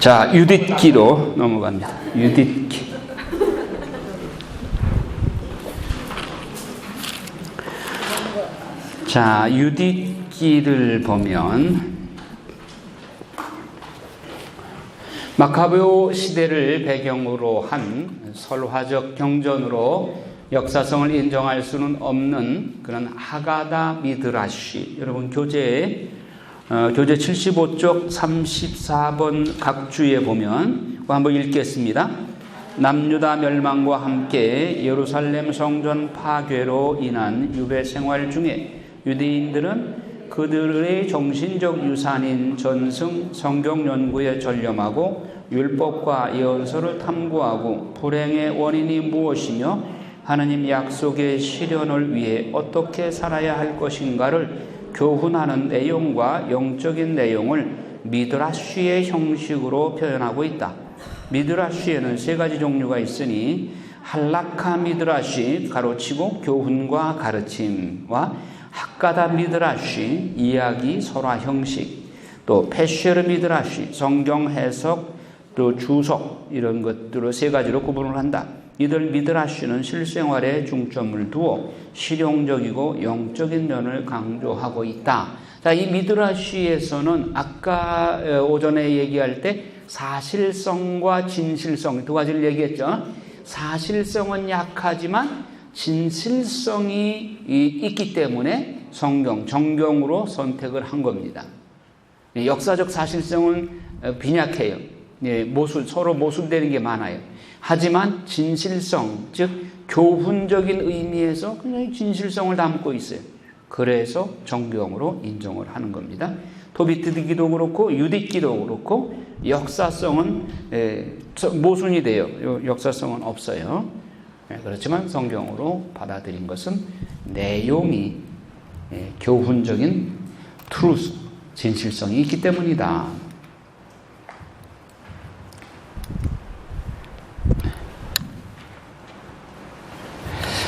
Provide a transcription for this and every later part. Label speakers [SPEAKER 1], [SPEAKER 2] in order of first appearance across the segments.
[SPEAKER 1] 자, 유딧기로 넘어갑니다. 유딧기. 자, 유딧기를 보면 마카베오 시대를 배경으로 한 설화적 경전으로 역사성을 인정할 수는 없는 그런 하가다 미드라시, 여러분 교재 75쪽 34번 각주에 보면 한번 읽겠습니다. 남유다 멸망과 함께 예루살렘 성전 파괴로 인한 유배 생활 중에 유대인들은 그들의 정신적 유산인 전승 성경 연구에 전념하고 율법과 예언서를 탐구하고 불행의 원인이 무엇이며 하느님 약속의 실현을 위해 어떻게 살아야 할 것인가를 교훈하는 내용과 영적인 내용을 미드라시의 형식으로 표현하고 있다. 미드라시에는 세 가지 종류가 있으니 할라카 미드라시 가로치고 교훈과 가르침과 학가다 미드라시 이야기 설화 형식, 또 페쉐르 미드라시 성경 해석, 또 주석, 이런 것들을 세 가지로 구분을 한다. 이들 미드라시는 실생활에 중점을 두어 실용적이고 영적인 면을 강조하고 있다. 자, 이 미드라시에서는 아까 오전에 얘기할 때 사실성과 진실성 두 가지를 얘기했죠. 사실성은 약하지만 진실성이 있기 때문에 정경으로 선택을 한 겁니다. 역사적 사실성은 빈약해요. 서로 모순되는 게 많아요. 하지만 진실성, 즉 교훈적인 의미에서 굉장히 진실성을 담고 있어요. 그래서 정경으로 인정을 하는 겁니다. 토비트기도 그렇고 유딧기도 그렇고 역사성은 모순이 돼요. 역사성은 없어요. 그렇지만 성경으로 받아들인 것은 내용이 교훈적인 트루스, 진실성이 있기 때문이다.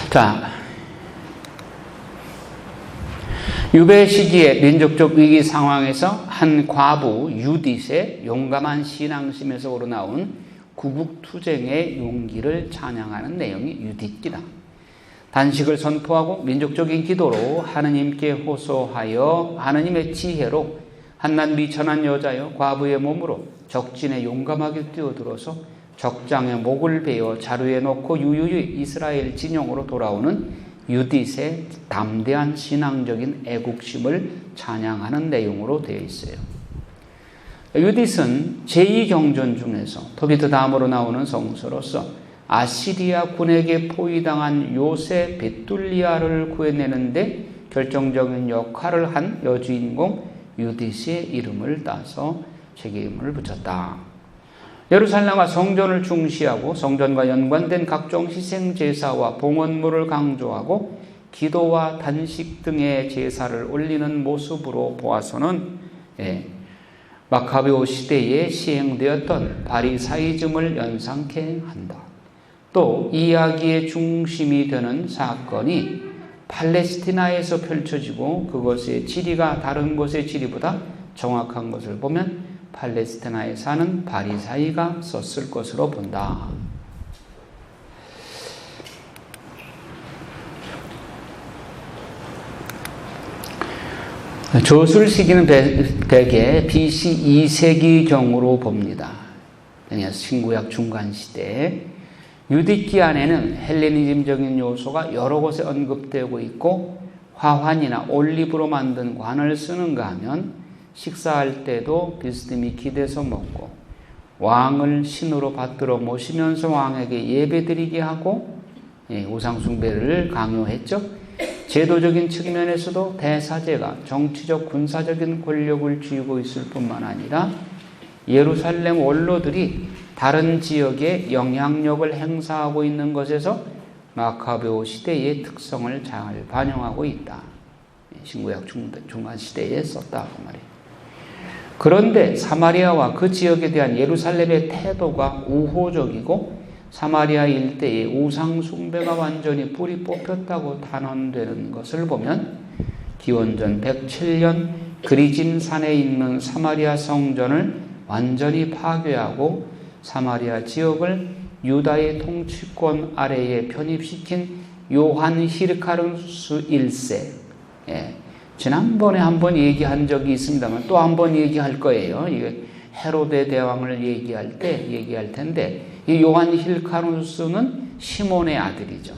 [SPEAKER 1] 자, 유배 시기의 민족적 위기 상황에서 한 과부 유딧의 용감한 신앙심에서 우러나온 구국투쟁의 용기를 찬양하는 내용이 유딧기다. 단식을 선포하고 민족적인 기도로 하느님께 호소하여 하느님의 지혜로 한낱 미천한 여자여 과부의 몸으로 적진에 용감하게 뛰어들어서 적장에 목을 베어 자루에 놓고 유유히 이스라엘 진영으로 돌아오는 유딧의 담대한 신앙적인 애국심을 찬양하는 내용으로 되어 있어요. 유딧은 제2경전 중에서 토비트 다음으로 나오는 성서로서 아시리아 군에게 포위당한 요새 베툴리아를 구해내는데 결정적인 역할을 한 여주인공 유딧의 이름을 따서 책임을 붙였다. 예루살렘과 성전을 중시하고 성전과 연관된 각종 희생 제사와 봉헌물을 강조하고 기도와 단식 등의 제사를 올리는 모습으로 보아서는 마카베오 시대에 시행되었던 바리사이즘을 연상케 한다. 또 이야기의 중심이 되는 사건이 팔레스티나에서 펼쳐지고 그것의 지리가 다른 곳의 지리보다 정확한 것을 보면 팔레스티나에 사는 바리사이가 썼을 것으로 본다. 저술 시기는 대개 BC 2세기경으로 봅니다. 신구약 중간시대. 유딧기 안에는 헬레니즘적인 요소가 여러 곳에 언급되고 있고 화환이나 올리브로 만든 관을 쓰는가 하면 식사할 때도 비스듬히 기대서 먹고 왕을 신으로 받들어 모시면서 왕에게 예배드리게 하고 우상숭배를 강요했죠. 제도적인 측면에서도 대사제가 정치적 군사적인 권력을 쥐고 있을 뿐만 아니라 예루살렘 원로들이 다른 지역에 영향력을 행사하고 있는 것에서 마카베오 시대의 특성을 잘 반영하고 있다. 신구약 중간 시대에 썼다 그 말이에요. 그런데 사마리아와 그 지역에 대한 예루살렘의 태도가 우호적이고 사마리아 일대의 우상 숭배가 완전히 뿌리 뽑혔다고 단언되는 것을 보면 기원전 107년 그리진 산에 있는 사마리아 성전을 완전히 파괴하고 사마리아 지역을 유다의 통치권 아래에 편입시킨 요한 히르카누스 1세. 지난번에 한번 얘기한 적이 있습니다만 또 한번 얘기할 거예요. 이게 헤로데 대왕을 얘기할 텐데, 이 요한 히르카누스는 시몬의 아들이죠.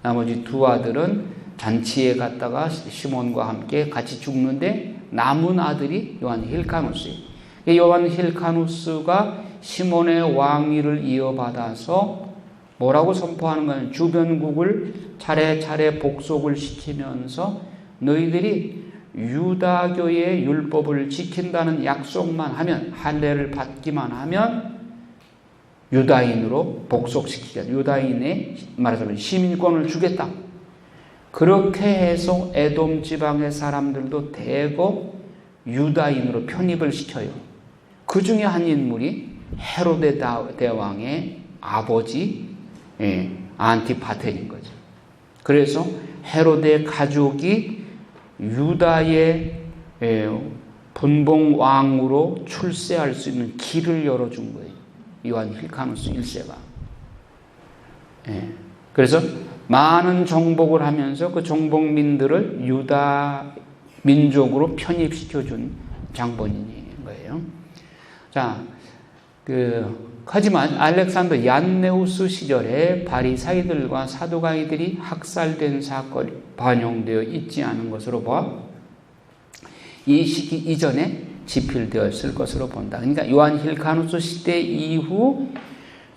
[SPEAKER 1] 나머지 두 아들은 잔치에 갔다가 시몬과 함께 같이 죽는데 남은 아들이 요한 히르카누스예요. 요한 히르카누스가 시몬의 왕위를 이어받아서 뭐라고 선포하는 거예요? 주변국을 차례차례 복속을 시키면서 너희들이 유다교의 율법을 지킨다는 약속만 하면, 할례를 받기만 하면 유다인으로 복속시키겠다. 유다인의 말하자면 시민권을 주겠다. 그렇게 해서 에돔 지방의 사람들도 대거 유다인으로 편입을 시켜요. 그 중에 한 인물이 헤로데 대왕의 아버지 안티파텔인 거죠. 그래서 헤로데 가족이 유다의 분봉 왕으로 출세할 수 있는 길을 열어준 거예요. 요한 히르카누스 1세가. 그래서 많은 정복을 하면서 그 정복민들을 유다 민족으로 편입시켜준 장본인인 거예요. 자, 하지만 알렉산더 얀네우스 시절에 바리사이들과 사두가이들이 학살된 사건이 반영되어 있지 않은 것으로 봐 이 시기 이전에 집필되었을 것으로 본다. 그러니까 요한 히르카누스 시대 이후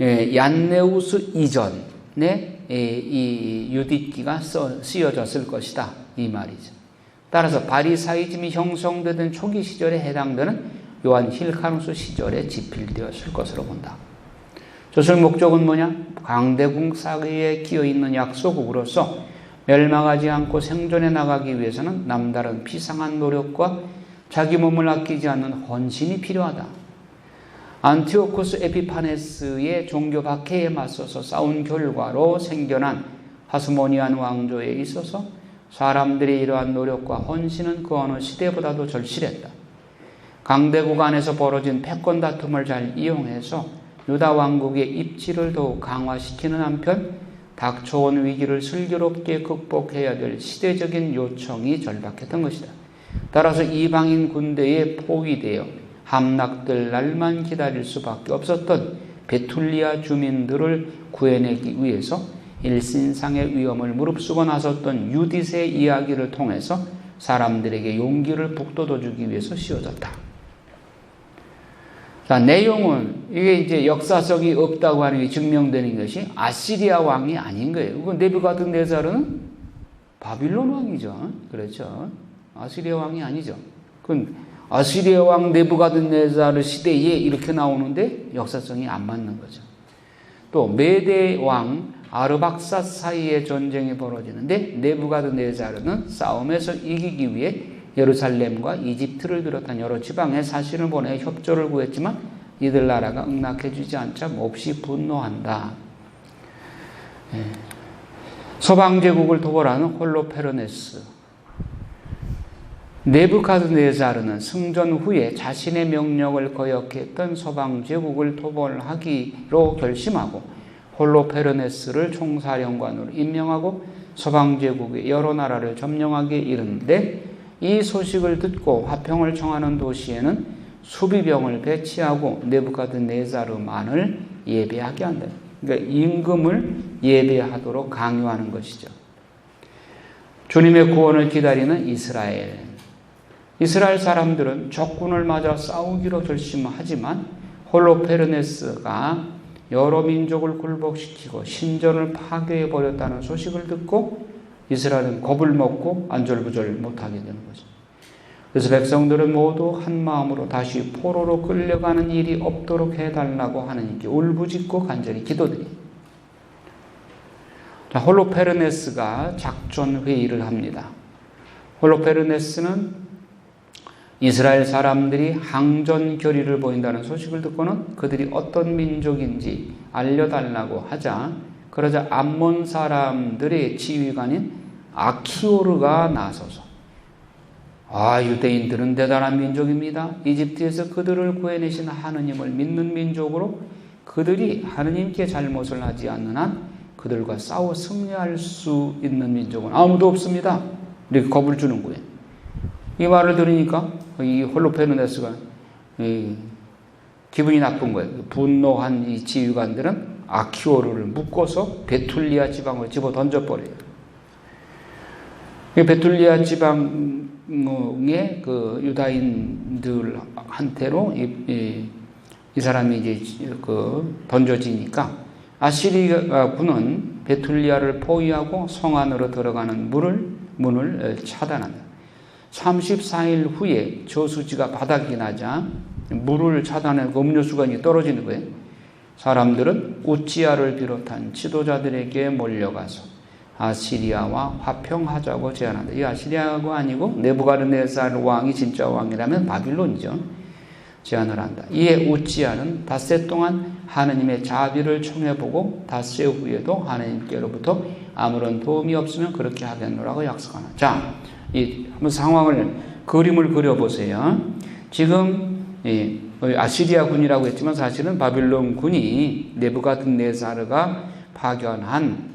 [SPEAKER 1] 얀네우스 이전에 이 유디기가 쓰여졌을 것이다, 이 말이죠. 따라서 바리사이즘이 형성되던 초기 시절에 해당되는 요한 히르카누스 시절에 집필되었을 것으로 본다. 조설 목적은 뭐냐? 강대국 사이에 끼어있는 약소국으로서 멸망하지 않고 생존해 나가기 위해서는 남다른 비상한 노력과 자기 몸을 아끼지 않는 헌신이 필요하다. 안티오코스 에피파네스의 종교 박해에 맞서서 싸운 결과로 생겨난 하스모니안 왕조에 있어서 사람들의 이러한 노력과 헌신은 그 어느 시대보다도 절실했다. 강대국 안에서 벌어진 패권 다툼을 잘 이용해서 유다 왕국의 입지를 더욱 강화시키는 한편 닥쳐온 위기를 슬기롭게 극복해야 될 시대적인 요청이 절박했던 것이다. 따라서 이방인 군대에 포위되어 함락될 날만 기다릴 수밖에 없었던 베툴리아 주민들을 구해내기 위해서 일신상의 위험을 무릅쓰고 나섰던 유딧의 이야기를 통해서 사람들에게 용기를 북돋워주기 위해서 씌워졌다. 자, 내용은 이게 이제 역사적이 없다고 하는 게 증명되는 것이 아시리아 왕이 아닌 거예요. 그 네부갓네살은 바빌론 왕이죠. 그렇죠. 아시리아 왕이 아니죠. 그건 아시리아 왕 네부갓네살 시대에 이렇게 나오는데 역사성이 안 맞는 거죠. 또 메대 왕 아르박사 사이에 전쟁이 벌어지는데 네부갓네살은 싸움에서 이기기 위해 예루살렘과 이집트를 비롯한 여러 지방에 사신을 보내 협조를 구했지만 이들 나라가 응낙해주지 않자 몹시 분노한다. 서방제국을 토벌하는 홀로페르네스. 네부카드네자르는 승전 후에 자신의 명령을 거역했던 서방제국을 토벌하기로 결심하고 홀로페르네스를 총사령관으로 임명하고 서방제국의 여러 나라를 점령하게 이르는데 이 소식을 듣고 화평을 청하는 도시에는 수비병을 배치하고 네부갓네자르만을 예배하게 한다. 그러니까 임금을 예배하도록 강요하는 것이죠. 주님의 구원을 기다리는 이스라엘. 이스라엘 사람들은 적군을 맞아 싸우기로 결심하지만 홀로페르네스가 여러 민족을 굴복시키고 신전을 파괴해버렸다는 소식을 듣고 이스라엘은 겁을 먹고 안절부절 못하게 되는 거죠. 그래서 백성들은 모두 한 마음으로 다시 포로로 끌려가는 일이 없도록 해달라고 하나님께 울부짖고 간절히 기도드립니다. 홀로페르네스가 작전 회의를 합니다. 홀로페르네스는 이스라엘 사람들이 항전 결의를 보인다는 소식을 듣고는 그들이 어떤 민족인지 알려달라고 하자, 그러자 암몬 사람들의 지휘관인 아키오르가 나서서 유대인들은 대단한 민족입니다. 이집트에서 그들을 구해내신 하느님을 믿는 민족으로 그들이 하느님께 잘못을 하지 않는 한 그들과 싸워 승리할 수 있는 민족은 아무도 없습니다. 이렇게 겁을 주는 거예요. 이 말을 들으니까 이 홀로페르네스가 기분이 나쁜 거예요. 분노한 이 지휘관들은 아키오르를 묶어서 베툴리아 지방으로 집어 던져버려요. 베툴리아 지방의 그 유다인들한테로 이 사람이 이제 던져지니까 아시리아 군은 베툴리아를 포위하고 성 안으로 들어가는 문을 차단한다. 34일 후에 저수지가 바닥이 나자 물을 차단하고 음료수가 떨어지는 거예요. 사람들은 우찌야를 비롯한 지도자들에게 몰려가서 아시리아와 화평하자고 제안한다. 이 아시리아가 아니고 네부갓네살 왕이 진짜 왕이라면 바빌론이죠. 제안을 한다. 이에 우찌야는 닷새 동안 하느님의 자비를 청해보고 닷새 후에도 하느님께로부터 아무런 도움이 없으면 그렇게 하겠노라고 약속하나. 자, 한번 상황을 그림을 그려보세요. 지금 아시리아 군이라고 했지만 사실은 바빌론 군이 네부갓네살가 파견한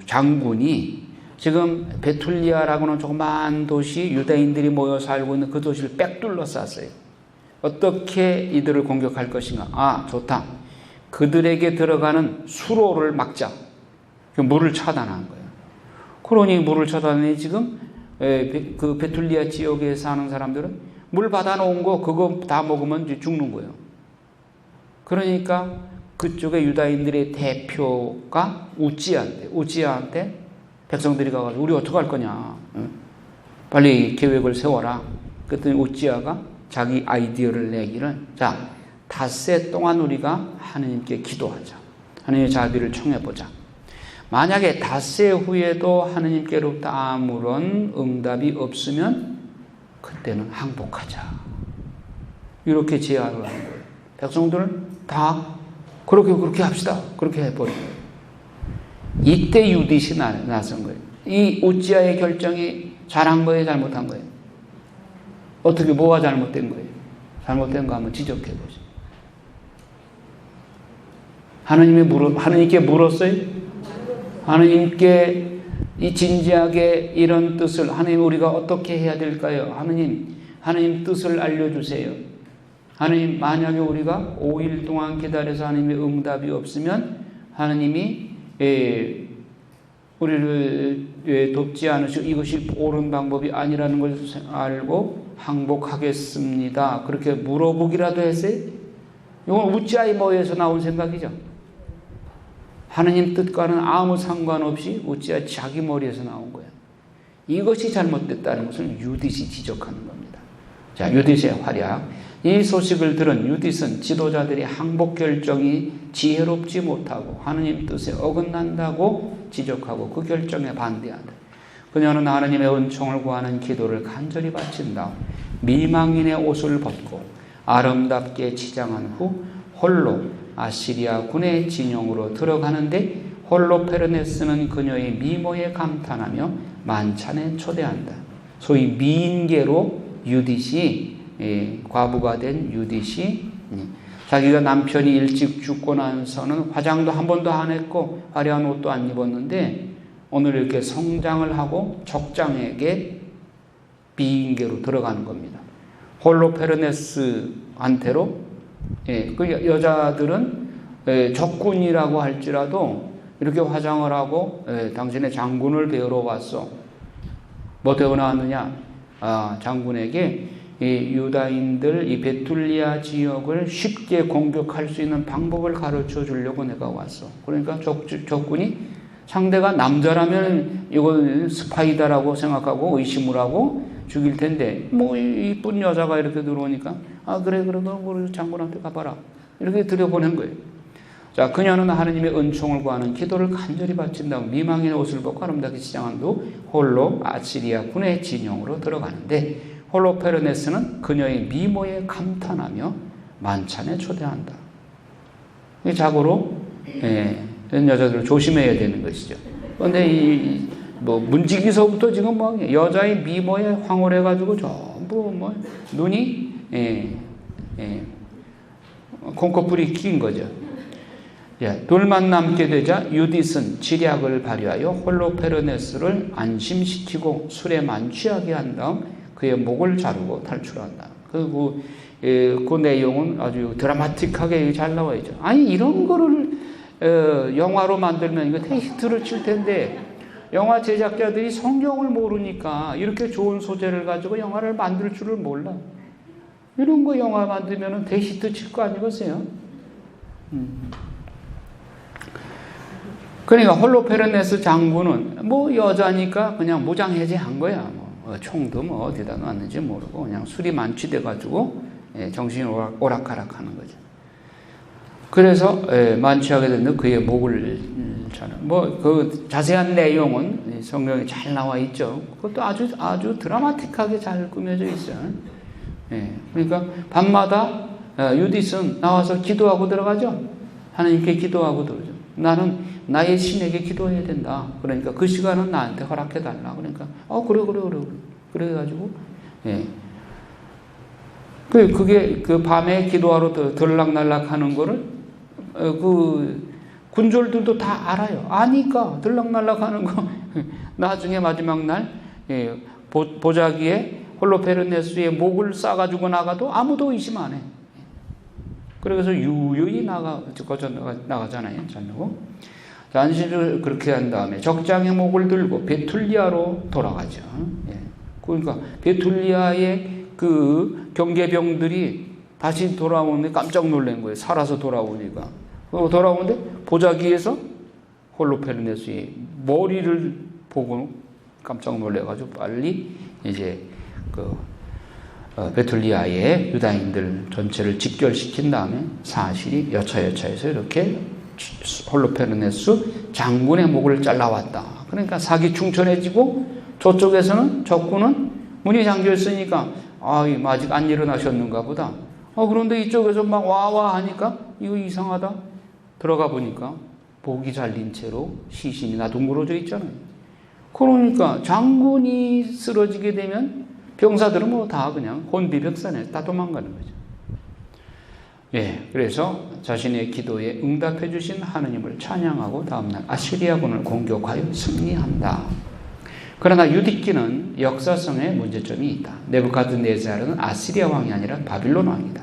[SPEAKER 1] 장군이 지금 베툴리아라고는 조그만 도시, 유대인들이 모여 살고 있는 그 도시를 빽 둘러쌌어요. 어떻게 이들을 공격할 것인가? 좋다. 그들에게 들어가는 수로를 막자. 물을 차단한 거예요. 그러니 물을 차단해 지금 그 베툴리아 지역에 사는 사람들은 물 받아놓은 거 그거 다 먹으면 이제 죽는 거예요. 그러니까 그쪽에 유다인들의 대표가 우찌야한테 백성들이 가가지고 우리 어떡할 거냐. 빨리 계획을 세워라. 그랬더니 우찌야가 자기 아이디어를 내기를 자, 닷새 동안 우리가 하느님께 기도하자. 하느님의 자비를 청해보자. 만약에 닷새 후에도 하느님께로부터 아무런 응답이 없으면 그때는 항복하자. 이렇게 제안을 하는 거예요. 백성들은 다 그렇게 합시다. 그렇게 해버린 거예요. 이때 유딧이 나선 거예요. 이 우찌야의 결정이 잘한 거예요, 잘못한 거예요? 어떻게 뭐가 잘못된 거예요? 잘못된 거 한번 지적해 보세요. 하느님께 물었어요? 하느님께 이 진지하게 이런 뜻을 하느님 우리가 어떻게 해야 될까요? 하느님 뜻을 알려주세요. 하느님 만약에 우리가 5일 동안 기다려서 하느님의 응답이 없으면 하느님이 우리를 돕지 않으시고 이것이 옳은 방법이 아니라는 걸 알고 항복하겠습니다. 그렇게 물어보기라도 했어요. 이건 우찌야의 머리에서 나온 생각이죠. 하느님 뜻과는 아무 상관없이 우찌야 자기 머리에서 나온 거예요. 이것이 잘못됐다는 것을 유딧이 지적하는 겁니다. 자, 유딧의 활약. 이 소식을 들은 유딧은 지도자들의 항복 결정이 지혜롭지 못하고 하느님 뜻에 어긋난다고 지적하고 그 결정에 반대한다. 그녀는 하느님의 은총을 구하는 기도를 간절히 바친 다음 미망인의 옷을 벗고 아름답게 치장한 후 홀로 아시리아 군의 진영으로 들어가는데 홀로페르네스는 그녀의 미모에 감탄하며 만찬에 초대한다. 소위 미인계로 유딧이 과부가 된 유딧이 자기가 남편이 일찍 죽고 나서는 화장도 한 번도 안 했고 화려한 옷도 안 입었는데 오늘 이렇게 성장을 하고 족장에게 비인계로 들어가는 겁니다. 홀로페르네스한테로 그 여자들은 적군이라고 할지라도 이렇게 화장을 하고 당신의 장군을 배우러 왔어. 뭐 배워 나왔느냐? 장군에게 이 유다인들 이 베툴리아 지역을 쉽게 공격할 수 있는 방법을 가르쳐 주려고 내가 왔어. 그러니까 적군이 상대가 남자라면 이건 스파이다라고 생각하고 의심을 하고 죽일 텐데 뭐 이쁜 여자가 이렇게 들어오니까 그래 우리 장군한테 가봐라 이렇게 들여보낸 거예요. 자, 그녀는 하느님의 은총을 구하는 기도를 간절히 바친 다음 미망인의 옷을 벗고 아름답게 치장한 후 홀로 아시리아 군의 진영으로 들어가는데 홀로페르네스는 그녀의 미모에 감탄하며 만찬에 초대한다. 자고로 이런 여자들을 조심해야 되는 것이죠. 그런데 이 뭐 문지기서부터 지금 뭐 여자의 미모에 황홀해가지고 전부 뭐 눈이 콩코뿔이 낀 거죠. 돌만 남게 되자 유딧은 지략을 발휘하여 홀로페르네스를 안심시키고 술에 만취하게 한 다음 그의 목을 자르고 탈출한다. 그리고 그 내용은 아주 드라마틱하게 잘 나와 있죠. 아니 이런 거를 영화로 만들면 이거 히트를 칠 텐데 영화 제작자들이 성경을 모르니까 이렇게 좋은 소재를 가지고 영화를 만들 줄을 몰라. 이런 거 영화 만들면 대히트 칠 거 아니겠어요? 그러니까 홀로페르네스 장군은 뭐 여자니까 그냥 무장해제한 거야. 뭐 총도 뭐 어디다 놨는지 모르고 그냥 술이 만취돼가지고 정신이 오락가락하는 거죠. 그래서 만취하게 됐는데 그의 목을 자는 뭐 그 자세한 내용은 성경에 잘 나와 있죠. 그것도 아주 드라마틱하게 잘 꾸며져 있어요. 그러니까 밤마다 유딧은 나와서 기도하고 들어가죠. 하나님께 기도하고 들어오죠. 나는 나의 신에게 기도해야 된다. 그러니까 그 시간은 나한테 허락해 달라. 그러니까 그래. 그래가지고 그게 그 밤에 기도하러 들락날락 하는 거를 그 군졸들도 다 알아요. 아니까 들락날락 하는 거 나중에 마지막 날 보자기에 홀로페르네스의 목을 싸가지고 나가도 아무도 의심 안 해. 그래서 유유히 나가잖아요. 자려고. 안식을 그렇게 한 다음에 적장의 목을 들고 베툴리아로 돌아가죠. 그러니까 베툴리아의 그 경계병들이 다시 돌아오는데 깜짝 놀란 거예요. 살아서 돌아오니까. 그리고 돌아오는데 보자기에서 홀로페르네스의 머리를 보고 깜짝 놀래가지고 빨리 이제 베툴리아의 유다인들 전체를 직결시킨 다음에 사실이 여차여차해서 이렇게 홀로페르네스 장군의 목을 잘라왔다. 그러니까 사기충천해지고 저쪽에서는 적군은 문이 잠겨 있으니까 아직 안 일어나셨는가 보다. 그런데 이쪽에서 막 와와 하니까 이거 이상하다. 들어가 보니까 목이 잘린 채로 시신이 나둥그러져 있잖아요. 그러니까 장군이 쓰러지게 되면 병사들은 뭐 다 그냥 혼비백산에 다 도망가는 거죠. 그래서 자신의 기도에 응답해 주신 하느님을 찬양하고 다음날 아시리아군을 공격하여 승리한다. 그러나 유디기는 역사성에 문제점이 있다. 네부카드네자르는 아시리아 왕이 아니라 바빌론 왕이다.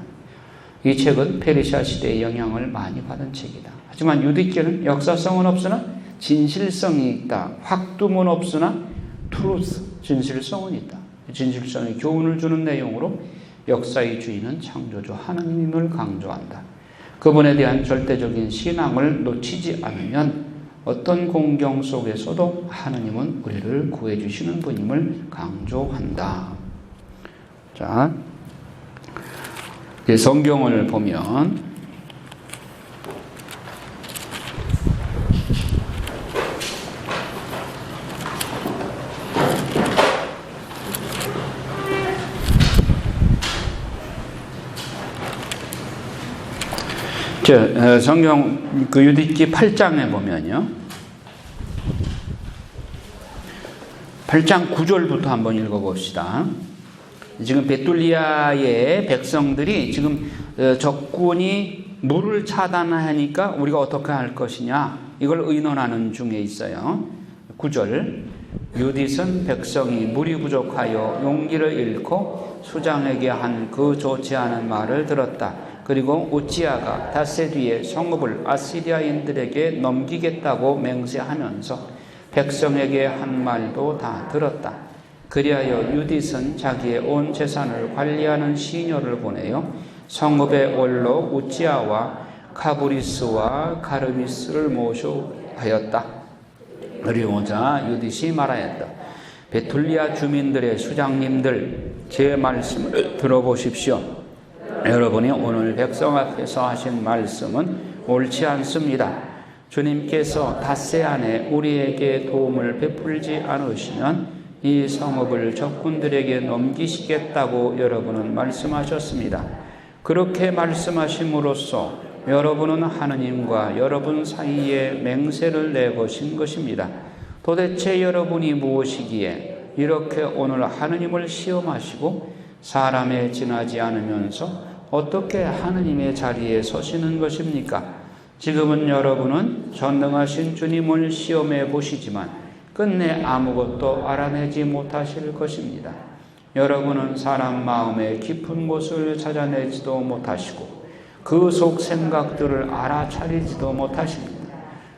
[SPEAKER 1] 이 책은 페르시아 시대의 영향을 많이 받은 책이다. 하지만 유디기는 역사성은 없으나 진실성이 있다. 확두문 없으나 트루스, 진실성은 있다. 진실성의 교훈을 주는 내용으로 역사의 주인은 창조주 하느님을 강조한다. 그분에 대한 절대적인 신앙을 놓치지 않으면 어떤 공경 속에서도 하느님은 우리를 구해주시는 분임을 강조한다. 자, 성경을 보면 성경 그 유디기 8장에 보면요. 8장 9절부터 한번 읽어봅시다. 지금 베툴리아의 백성들이 지금 적군이 물을 차단하니까 우리가 어떻게 할 것이냐 이걸 의논하는 중에 있어요. 9절 유딧은 백성이 물이 부족하여 용기를 잃고 수장에게 한 그 좋지 않은 말을 들었다. 그리고 우찌야가 닷새 뒤에 성읍을 아시리아인들에게 넘기겠다고 맹세하면서 백성에게 한 말도 다 들었다. 그리하여 유딧은 자기의 온 재산을 관리하는 시녀를 보내요. 성읍의 원로 우찌야와 카브리스와 가르미스를 모셔하였다. 그리고자 유딧이 말하였다. 베툴리아 주민들의 수장님들, 제 말씀을 들어보십시오. 여러분이 오늘 백성 앞에서 하신 말씀은 옳지 않습니다. 주님께서 닷새 안에 우리에게 도움을 베풀지 않으시면 이 성읍을 적군들에게 넘기시겠다고 여러분은 말씀하셨습니다. 그렇게 말씀하심으로써 여러분은 하느님과 여러분 사이에 맹세를 내거신 것입니다. 도대체 여러분이 무엇이기에 이렇게 오늘 하느님을 시험하시고 사람에 지나지 않으면서 어떻게 하느님의 자리에 서시는 것입니까? 지금은 여러분은 전능하신 주님을 시험해 보시지만 끝내 아무것도 알아내지 못하실 것입니다. 여러분은 사람 마음의 깊은 곳을 찾아내지도 못하시고 그 속 생각들을 알아차리지도 못하십니다.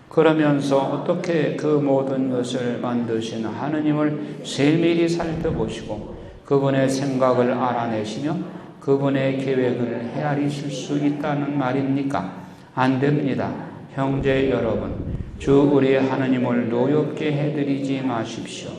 [SPEAKER 1] 그러면서 어떻게 그 모든 것을 만드신 하느님을 세밀히 살펴보시고 그분의 생각을 알아내시며 그분의 계획을 헤아리실 수 있다는 말입니까? 안 됩니다. 형제 여러분, 주 우리 하느님을 노엽게 해드리지 마십시오.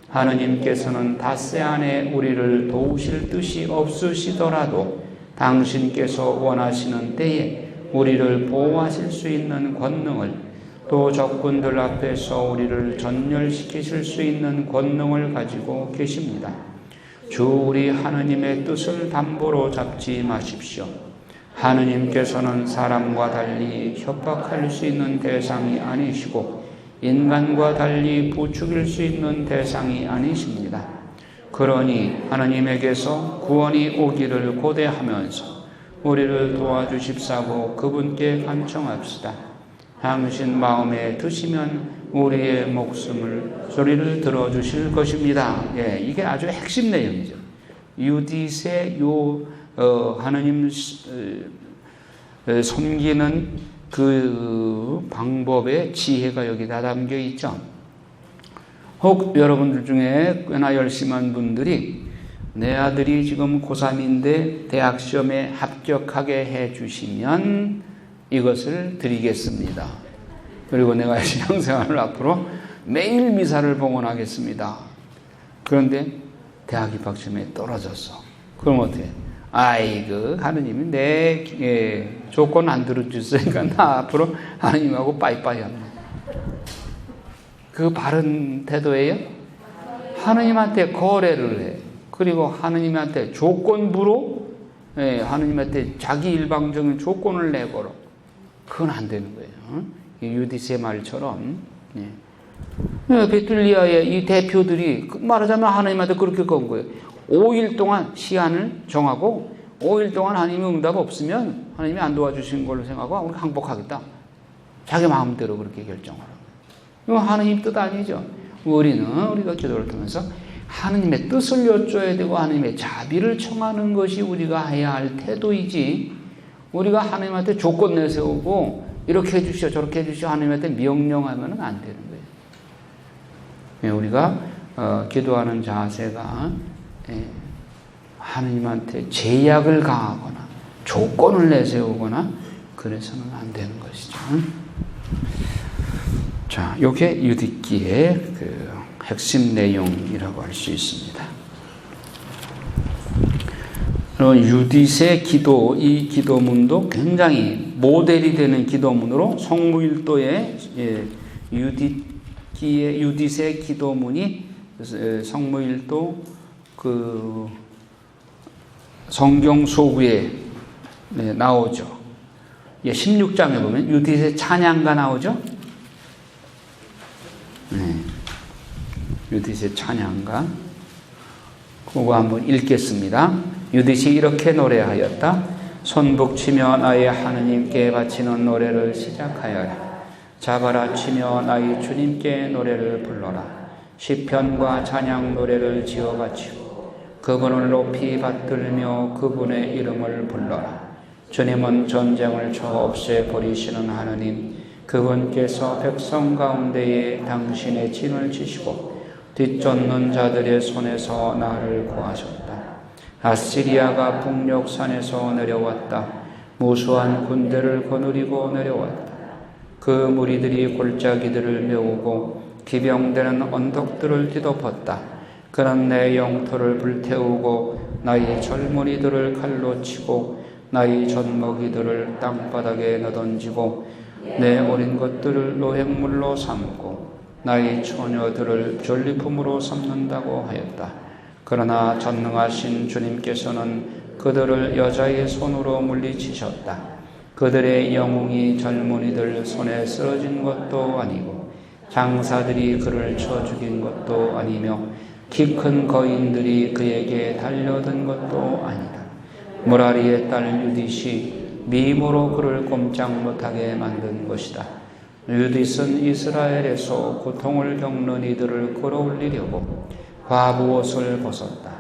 [SPEAKER 1] 하느님께서는 닷새 안에 우리를 도우실 뜻이 없으시더라도 당신께서 원하시는 때에 우리를 보호하실 수 있는 권능을, 또 적군들 앞에서 우리를 전멸시키실 수 있는 권능을 가지고 계십니다. 주 우리 하느님의 뜻을 담보로 잡지 마십시오. 하느님께서는 사람과 달리 협박할 수 있는 대상이 아니시고 인간과 달리 부추길 수 있는 대상이 아니십니다. 그러니 하느님에게서 구원이 오기를 고대하면서 우리를 도와주십사고 그분께 간청합시다. 당신 마음에 드시면 우리의 소리를 들어주실 것입니다. 예, 이게 아주 핵심 내용이죠. 유디세 하느님 섬기는 그 방법의 지혜가 여기다 담겨 있죠. 혹 여러분들 중에 꽤나 열심한 분들이 내 아들이 지금 고3인데 대학 시험에 합격하게 해주시면 이것을 드리겠습니다. 그리고 내가 신앙생활을 앞으로 매일 미사를 봉헌하겠습니다. 그런데 대학 입학시험에 떨어졌어. 그럼 어떻게? 아이고, 하느님이 내 조건 안 들어주시니까 나 앞으로 하느님하고 빠이빠이 합니다. 그 바른 태도예요? 하느님한테 거래를 해. 그리고 하느님한테 조건부로 하느님한테 자기 일방적인 조건을 내걸어. 그건 안 되는 거예요. 유디스의 말처럼. 베들리아의 이 대표들이 말하자면 하느님한테 그렇게 건 거예요. 5일 동안 시한을 정하고 5일 동안 하느님이 응답 없으면 하느님이 안 도와주신 걸로 생각하고 우리 항복하겠다. 자기 마음대로 그렇게 결정을 하고. 이거 하느님 뜻 아니죠. 우리가 기도를 통해서 하느님의 뜻을 여쭤야 되고 하느님의 자비를 청하는 것이 우리가 해야 할 태도이지, 우리가 하느님한테 조건 내세우고 이렇게 해주시오 저렇게 해주시오 하느님한테 명령하면 안 되는 거예요. 우리가 기도하는 자세가 하느님한테 제약을 가하거나 조건을 내세우거나 그래서는 안 되는 것이죠. 자, 이게 유디기의 그 핵심 내용이라고 할 수 있습니다. 그리고 유디스의 기도, 이 기도문도 굉장히 모델이 되는 기도문으로 성무일도의 유디스의 기도문이 성무일도 그 성경 소구에 나오죠. 16장에 보면 유디스의 찬양가 나오죠. 유디스의 찬양가. 그거 한번 읽겠습니다. 유디스 이렇게 노래하였다. 손북치며 나의 하느님께 바치는 노래를 시작하여라. 잡아라 치며 나의 주님께 노래를 불러라. 시편과 찬양 노래를 지어 바치고 그분을 높이 받들며 그분의 이름을 불러라. 주님은 전쟁을 쳐 없애버리시는 하느님, 그분께서 백성 가운데에 당신의 진을 치시고 뒤쫓는 자들의 손에서 나를 구하셨다. 아시리아가 북녘산에서 내려왔다. 무수한 군대를 거느리고 내려왔다. 그 무리들이 골짜기들을 메우고 기병되는 언덕들을 뒤덮었다. 그는 내 영토를 불태우고 나의 젊은이들을 칼로 치고 나의 젖먹이들을 땅바닥에 내던지고 내 어린 것들을 노획물로 삼고 나의 처녀들을 전리품으로 삼는다고 하였다. 그러나 전능하신 주님께서는 그들을 여자의 손으로 물리치셨다. 그들의 영웅이 젊은이들 손에 쓰러진 것도 아니고 장사들이 그를 쳐 죽인 것도 아니며 키 큰 거인들이 그에게 달려든 것도 아니다. 무라리의 딸 유딧이 미모로 그를 꼼짝 못하게 만든 것이다. 유딧은 이스라엘에서 고통을 겪는 이들을 끌어올리려고 과부 옷을 벗었다.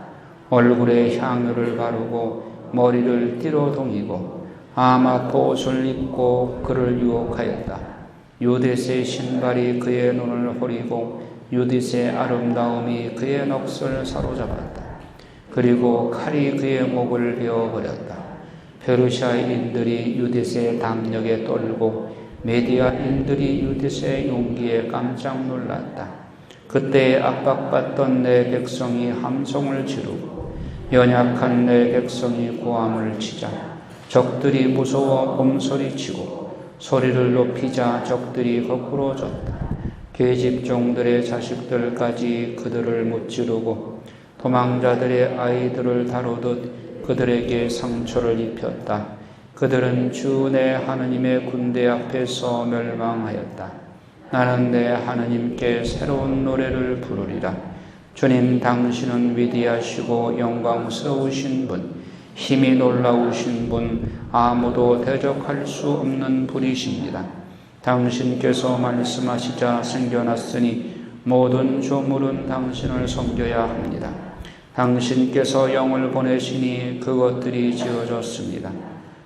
[SPEAKER 1] 얼굴에 향유를 바르고 머리를 띠로 동이고 아마포 옷을 입고 그를 유혹하였다. 유딧의 신발이 그의 눈을 호리고 유딧의 아름다움이 그의 넋을 사로잡았다. 그리고 칼이 그의 목을 베어버렸다. 페르시아인들이 유딧의 담력에 떨고 메디아인들이 유딧의 용기에 깜짝 놀랐다. 그때 압박받던 내 백성이 함성을 지르고 연약한 내 백성이 고함을 치자 적들이 무서워 몸소리치고 소리를 높이자 적들이 거꾸로 졌다. 계집종들의 자식들까지 그들을 무찌르고 도망자들의 아이들을 다루듯 그들에게 상처를 입혔다. 그들은 주 내 하느님의 군대 앞에서 멸망하였다. 나는 내 하느님께 새로운 노래를 부르리라. 주님, 당신은 위대하시고 영광스러우신 분, 힘이 놀라우신 분, 아무도 대적할 수 없는 분이십니다. 당신께서 말씀하시자 생겨났으니 모든 조물은 당신을 섬겨야 합니다. 당신께서 영을 보내시니 그것들이 지어졌습니다.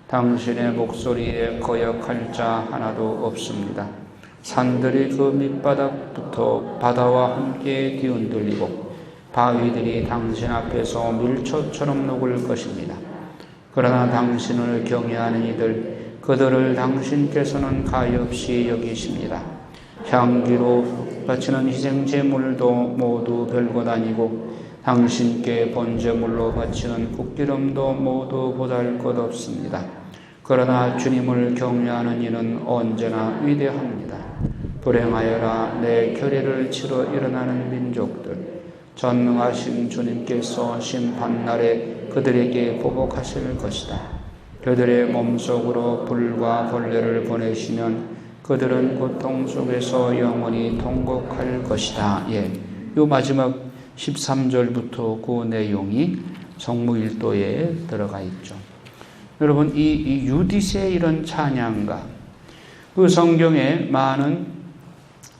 [SPEAKER 1] 당신의 목소리에 거역할 자 하나도 없습니다. 산들이 그 밑바닥부터 바다와 함께 뒤흔들리고 바위들이 당신 앞에서 밀초처럼 녹을 것입니다. 그러나 당신을 경외하는 이들, 그들을 당신께서는 가엾이 여기십니다. 향기로 바치는 희생제물도 모두 별것 아니고 당신께 번제물로 바치는 국기름도 모두 보잘것 없습니다. 그러나 주님을 경외하는 이는 언제나 위대합니다. 불행하여라, 내 결의를 치러 일어나는 민족들. 전능하신 주님께서 심판날에 그들에게 보복하실 것이다. 그들의 몸속으로 불과 벌레를 보내시면 그들은 고통 속에서 영원히 통곡할 것이다. 요 마지막 13절부터 그 내용이 성무일도에 들어가 있죠. 여러분, 이 유딧의 이런 찬양가, 그 성경에 많은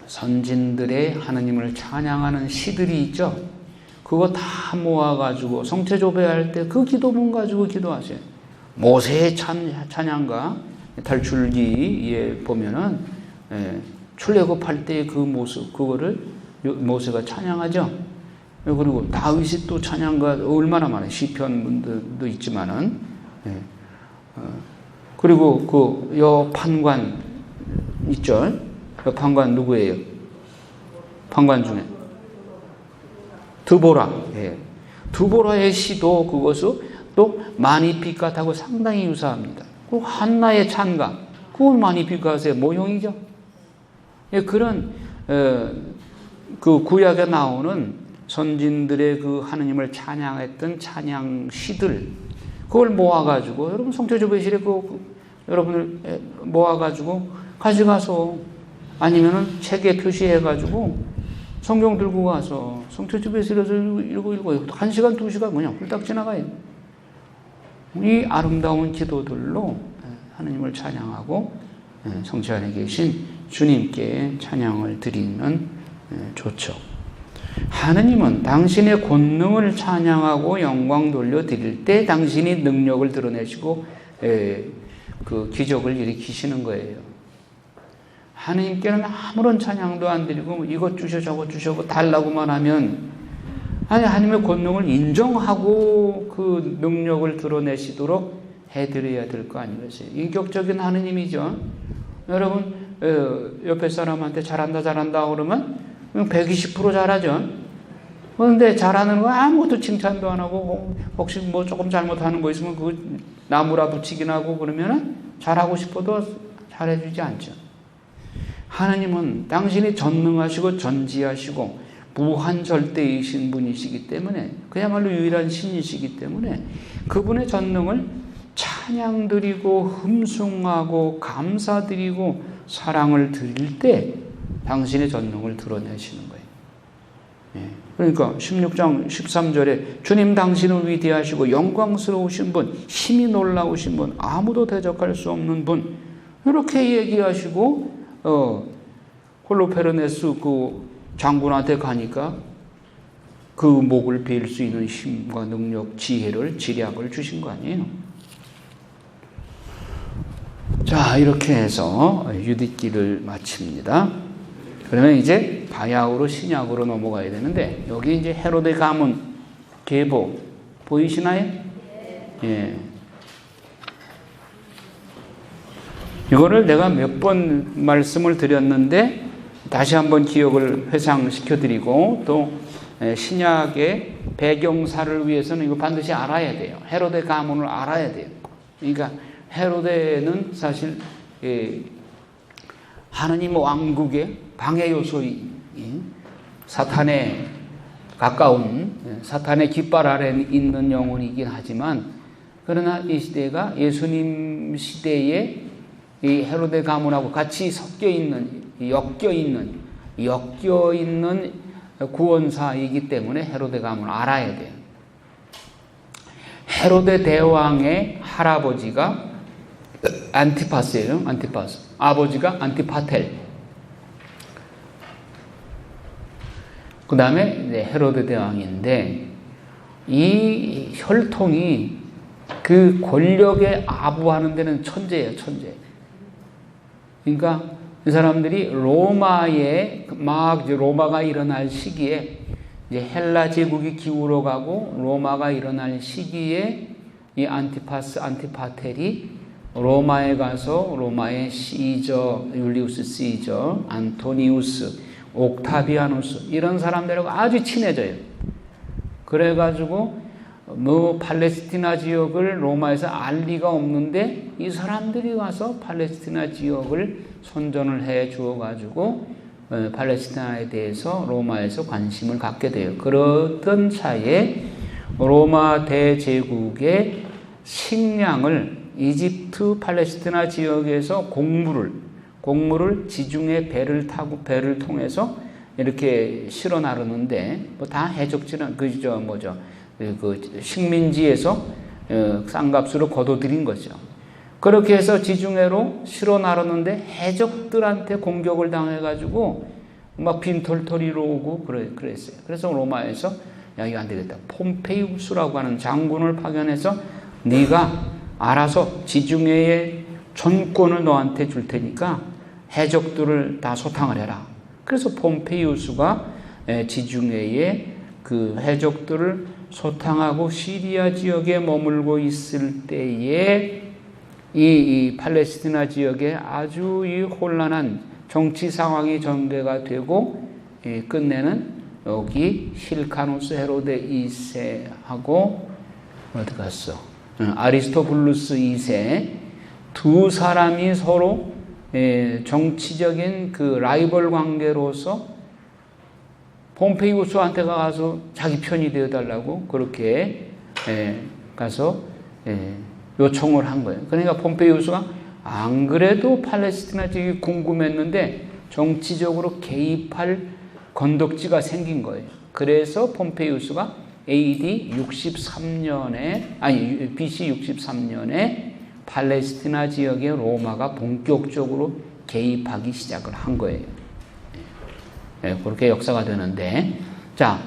[SPEAKER 1] 선진들의 하느님을 찬양하는 시들이 있죠. 그거 다 모아가지고 성체조배할 때 그 기도문 가지고 기도하세요. 모세의 찬양가, 탈출기에 보면은 출애굽할 때의 그 모습, 그거를 모세가 찬양하죠. 그리고 다윗이 또 찬양가 얼마나 많아요. 시편도 있지만은. 그리고 그 여판관 있죠. 여판관 누구예요? 판관 중에 드보라. 드보라의 시도 그것을 또 마니피갓하고 상당히 유사합니다. 그 한나의 찬가, 그건 마니피갓의 모형이죠. 그런 그 구약에 나오는 선진들의 그 하느님을 찬양했던 찬양 시들, 그걸 모아가지고 여러분 성체조배실에 여러분을 모아가지고 가져가서 아니면은 책에 표시해가지고 성경 들고 가서 성체조배실에서 읽고 1시간 2시간 그냥 훌딱 지나가요. 이 아름다운 기도들로 하느님을 찬양하고 성체 안에 계신 주님께 찬양을 드리면 좋죠. 하느님은 당신의 권능을 찬양하고 영광 돌려드릴 때 당신이 능력을 드러내시고 그 기적을 일으키시는 거예요. 하느님께는 아무런 찬양도 안 드리고 이것 주셔 저것 주셔 달라고만 하면, 아니, 하나님의 권능을 인정하고 그 능력을 드러내시도록 해드려야 될 거 아니겠어요. 인격적인 하느님이죠. 여러분 옆에 사람한테 잘한다 그러면 120% 잘하죠. 그런데 잘하는 거 아무것도 칭찬도 안 하고 혹시 뭐 조금 잘못하는 거 있으면 그 나무라 붙이긴 하고 그러면 잘하고 싶어도 잘해주지 않죠. 하나님은 당신이 전능하시고 전지하시고 무한절대이신 분이시기 때문에, 그야말로 유일한 신이시기 때문에 그분의 전능을 찬양드리고 흠숭하고 감사드리고 사랑을 드릴 때 당신의 전능을 드러내시는 거예요. 예. 그러니까 16장 13절에 주님 당신은 위대하시고 영광스러우신 분, 힘이 놀라우신 분, 아무도 대적할 수 없는 분, 이렇게 얘기하시고 홀로페르네스 그 장군한테 가니까 그 목을 베일 수 있는 힘과 능력, 지혜를, 지략을 주신 거 아니에요. 자, 이렇게 해서 유디기를 마칩니다. 그러면 이제 바야흐로 신약으로 넘어가야 되는데, 여기 이제 헤로데 가문 계보 보이시나요? 예. 이거를 내가 몇 번 말씀을 드렸는데 다시 한번 기억을 회상시켜 드리고, 또 신약의 배경사를 위해서는 이거 반드시 알아야 돼요. 헤로데 가문을 알아야 돼요. 그러니까 헤로데는 사실 하느님 왕국의 방해 요소인 사탄에 가까운, 사탄의 깃발 아래 있는 영혼이긴 하지만, 그러나 이 시대가 예수님 시대에 이 헤로데 가문하고 같이 섞여 있는, 엮여 있는 구원사이기 때문에 헤로데 가문을 알아야 돼요. 헤로데 대왕의 할아버지가 안티파스예요. 안티파스. 아버지가 안티파텔. 그 다음에 헤로데 대왕인데, 이 혈통이 그 권력에 아부하는 데는 천재예요, 천재. 그러니까 이 사람들이 로마에 막 로마가 일어날 시기에, 이제 헬라 제국이 기울어가고 로마가 일어날 시기에 이 안티파텔이 로마에 가서 로마의 시저, 율리우스 시저, 안토니우스, 옥타비아누스 이런 사람들하고 아주 친해져요. 그래가지고 뭐 팔레스티나 지역을 로마에서 알 리가 없는데 이 사람들이 와서 팔레스티나 지역을 선전을 해 주어가지고 팔레스티나에 대해서 로마에서 관심을 갖게 돼요. 그러던 차에 로마 대제국의 식량을 이집트 팔레스티나 지역에서 곡물을 지중해 배를 통해서 이렇게 실어 나르는데, 뭐 다 해적지는 그 식민지에서 싼 값으로 거둬들인 거죠. 그렇게 해서 지중해로 실어 나르는데 해적들한테 공격을 당해가지고 막 빈털터리로 오고 그랬어요. 그래서 로마에서 야, 이거 안 되겠다. 폼페이우스라고 하는 장군을 파견해서 네가 알아서 지중해의 전권을 너한테 줄 테니까 해적들을 다 소탕을 해라. 그래서 폼페이우스가 지중해의 그 해적들을 소탕하고 시리아 지역에 머물고 있을 때에 이 팔레스티나 지역에 아주 이 혼란한 정치 상황이 전개가 되고, 끝내는 여기 힐카누스 헤로데 2세하고 어디 갔어? 아리스토블루스 2세 두 사람이 서로 정치적인 그 라이벌 관계로서 폼페이우스한테 가서 자기 편이 되어달라고 그렇게 가서 요청을 한 거예요. 그러니까 폼페이우스가 안 그래도 팔레스티나 지역이 궁금했는데 정치적으로 개입할 건덕지가 생긴 거예요. 그래서 폼페이우스가 BC 63년에 팔레스티나 지역에 로마가 본격적으로 개입하기 시작을 한 거예요. 그렇게 역사가 되는데, 자,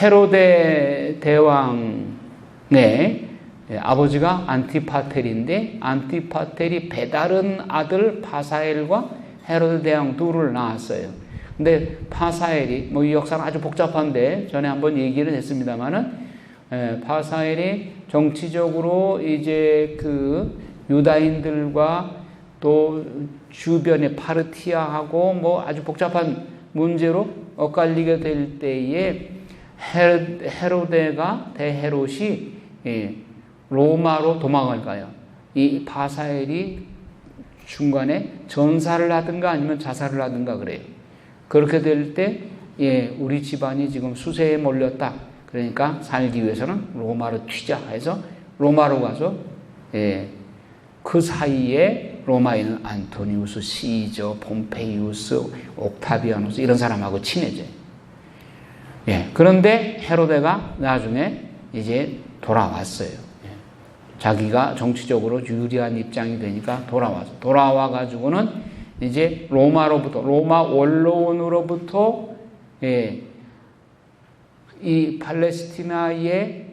[SPEAKER 1] 헤로데 대왕의 아버지가 안티파텔인데, 안티파텔이 배다른 아들 파사엘과 헤로데 대왕 둘을 낳았어요. 근데 파사엘이, 뭐 이 역사는 아주 복잡한데 전에 한번 얘기를 했습니다만은, 파사엘이 정치적으로 이제 그 유다인들과 또 주변의 파르티아하고 뭐 아주 복잡한 문제로 엇갈리게 될 때에 헤로데가 대헤롯이 로마로 도망을 가요. 이 파사엘이 중간에 전사를 하든가 아니면 자살을 하든가 그래요. 그렇게 될 때 우리 집안이 지금 수세에 몰렸다. 그러니까 살기 위해서는 로마로 튀자 해서 로마로 가서 그 사이에 로마에는 안토니우스, 시저, 폼페이우스, 옥타비아누스 이런 사람하고 친해져요. 그런데 헤로데가 나중에 이제 돌아왔어요. 자기가 정치적으로 유리한 입장이 되니까 돌아와가지고는 이제 로마 원로원으로부터 이 팔레스티나의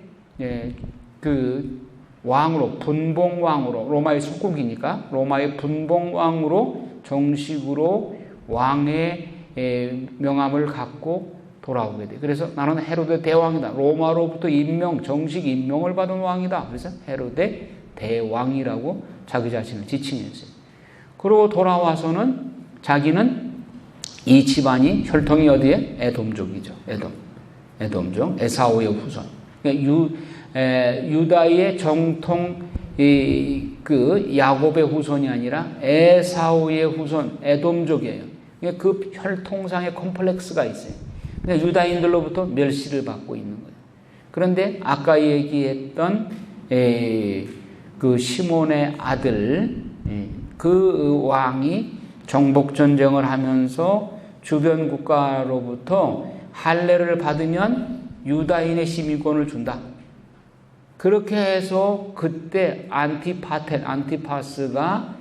[SPEAKER 1] 그 왕으로, 분봉왕으로, 로마의 속국이니까 로마의 분봉왕으로 정식으로 왕의 명함을 갖고 돌아오게 돼. 그래서 나는 헤로데 대왕이다. 로마로부터 정식 임명을 받은 왕이다. 그래서 헤로데 대왕이라고 자기 자신을 지칭했어요. 그리고 돌아와서는 자기는 이 집안이 혈통이 어디에? 에돔족이죠. 에돔족, 에사오의 후손. 그러니까 유다의 정통 그 야곱의 후손이 아니라 에사오의 후손, 에돔족이에요. 그러니까 그 혈통상의 컴플렉스가 있어요. 그러니까 유다인들로부터 멸시를 받고 있는 거예요. 그런데 아까 얘기했던 그 시몬의 아들 그 왕이 정복 전쟁을 하면서 주변 국가로부터 할례를 받으면 유다인의 시민권을 준다. 그렇게 해서 그때 안티파스가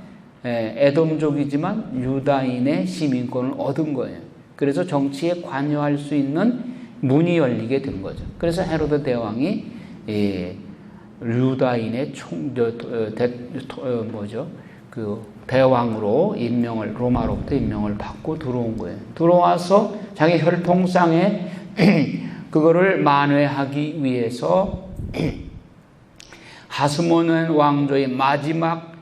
[SPEAKER 1] 에돔족이지만 유다인의 시민권을 얻은 거예요. 그래서 정치에 관여할 수 있는 문이 열리게 된 거죠. 그래서 헤로데 대왕이 유다인의 대왕으로 로마로부터 임명을 받고 들어온 거예요. 들어와서 자기 혈통상에 그거를 만회하기 위해서 하스모네 왕조의 마지막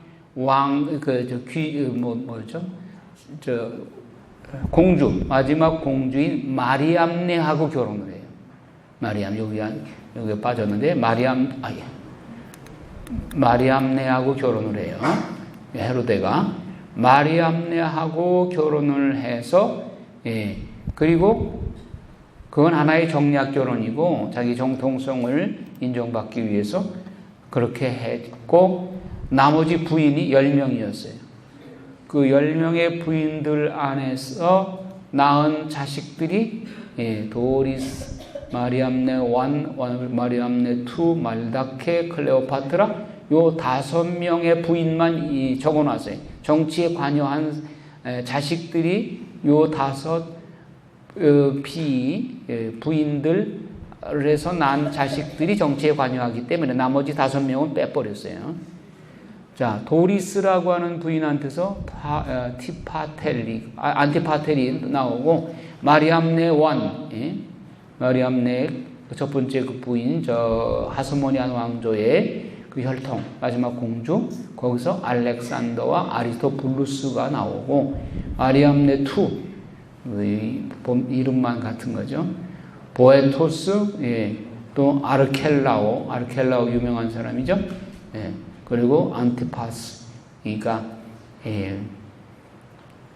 [SPEAKER 1] 마지막 공주인 마리암네하고 결혼을 해요. 여기 빠졌는데 마리암네하고 결혼을 해요. 헤로데가 마리암네하고 결혼을 해서 그리고 그건 하나의 정략 결혼이고 자기 정통성을 인정받기 위해서 그렇게 했고 나머지 부인이 10명이었어요. 그 10명의 부인들 안에서 낳은 자식들이 도리스, 마리암네 1, 마리암네 2, 말다케, 클레오파트라 요 5명의 부인만 적어놨어요. 정치에 관여한 자식들이 요 5 부인들에서 난 자식들이 정치에 관여하기 때문에 나머지 5명은 빼버렸어요. 자, 도리스라고 하는 부인한테서 안티파텔이 나오고 마리암네 1, 마리암네 첫 번째 그 부인 하스모니안 왕조의 그 혈통 마지막 공주 거기서 알렉산더와 아리스토블루스가 나오고 마리암네 2 이름만 같은 거죠. 보에토스 또 아르켈라오 유명한 사람이죠. 그리고 안티파스 그러니까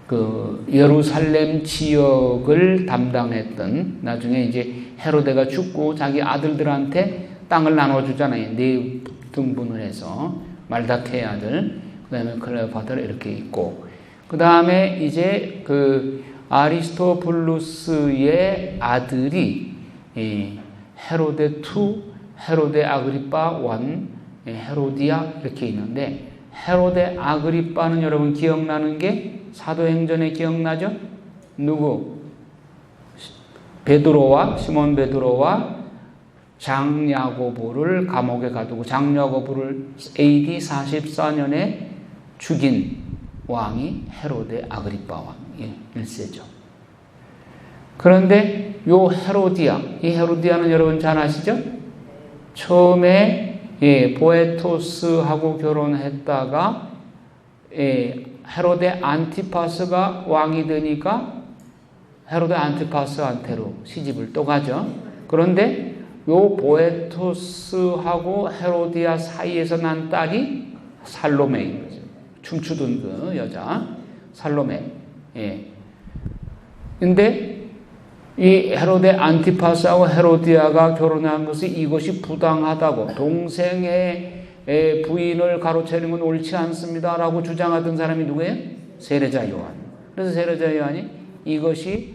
[SPEAKER 1] 그 예루살렘 지역을 담당했던 나중에 이제 헤로데가 죽고 자기 아들들한테 땅을 나눠주잖아요. 4등분을 해서 말다케의 아들 그 다음에 클레오파트라 이렇게 있고 그 다음에 이제 그 아리스토블루스의 아들이 헤로데 2, 헤로데 아그리파 1, 헤로디아 이렇게 있는데 헤로데 아그리파는 여러분 기억나는 게 사도행전에 기억나죠? 누구? 시몬 베드로와 장야고보를 감옥에 가두고 장야고보를 AD 44년에 죽인 왕이 헤로데 아그리파 왕 1세죠. 그런데 이 헤로디아는 여러분 잘 아시죠? 처음에 보에토스하고 결혼했다가 헤로데 안티파스가 왕이 되니까 헤로데 안티파스한테로 시집을 또 가죠. 그런데 요 보에토스하고 헤로디아 사이에서 난 딸이 살로메인 거죠. 춤추던 그 여자 살로메. 근데 이 헤로데 안티파스하고 헤로디아가 결혼한 것이 이것이 부당하다고 동생의 부인을 가로채는 건 옳지 않습니다라고 주장하던 사람이 누구예요? 세례자 요한. 그래서 세례자 요한이 이것이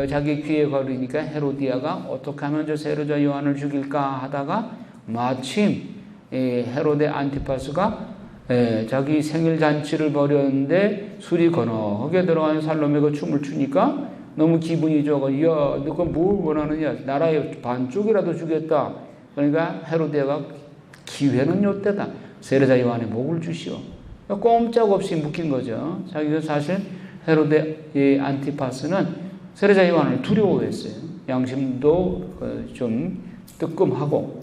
[SPEAKER 1] 자기 귀에 걸리니까 헤로디아가 어떻게 하면 저 세례자 요한을 죽일까 하다가 마침 헤로데 안티파스가 자기 생일 잔치를 벌였는데 술이 거너하게 들어가는 살로메가 춤을 추니까 너무 기분이 좋아. 야, 너가 뭘 원하느냐? 나라의 반쪽이라도 주겠다. 그러니까 헤로데가 기회는 요때다. 세례자 요한의 목을 주시오. 꼼짝없이 묶인 거죠. 자기가 사실 헤로데 안티파스는 세례자 요한을 두려워했어요. 양심도 좀 뜨끔하고.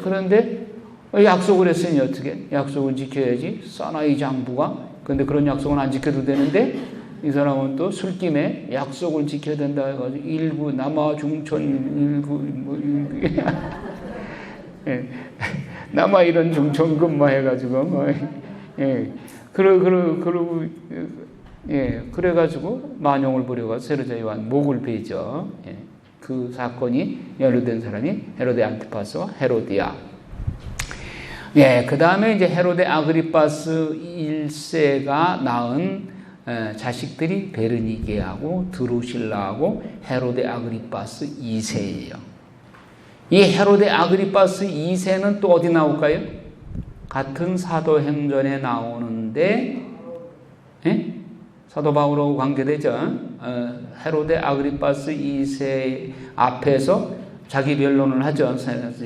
[SPEAKER 1] 그런데 약속을 했으니 어떻게? 약속은 지켜야지. 사나이 장부가. 근데 그런 약속은 안 지켜도 되는데 이 사람은 또 술김에 약속을 지켜야 된다 해가지고 일구 남아 중천 일구 뭐 남아 이런 중천금 해가지고 그래가지고 만용을 부려가 세례자 요한 목을 베죠. 그 사건이 연루된 사람이 헤로데 안티파스와 헤로디아. 그 다음에 이제 헤로데 아그리파스 1세가 낳은 자식들이 베르니게하고 드루실라하고 헤로데 아그리파스 2세예요. 이 헤로데 아그리파스 2세는 또 어디 나올까요? 같은 사도행전에 나오는데 사도 바울하고 관계되죠. 헤로데 아그리파스 2세 앞에서 자기 변론을 하죠.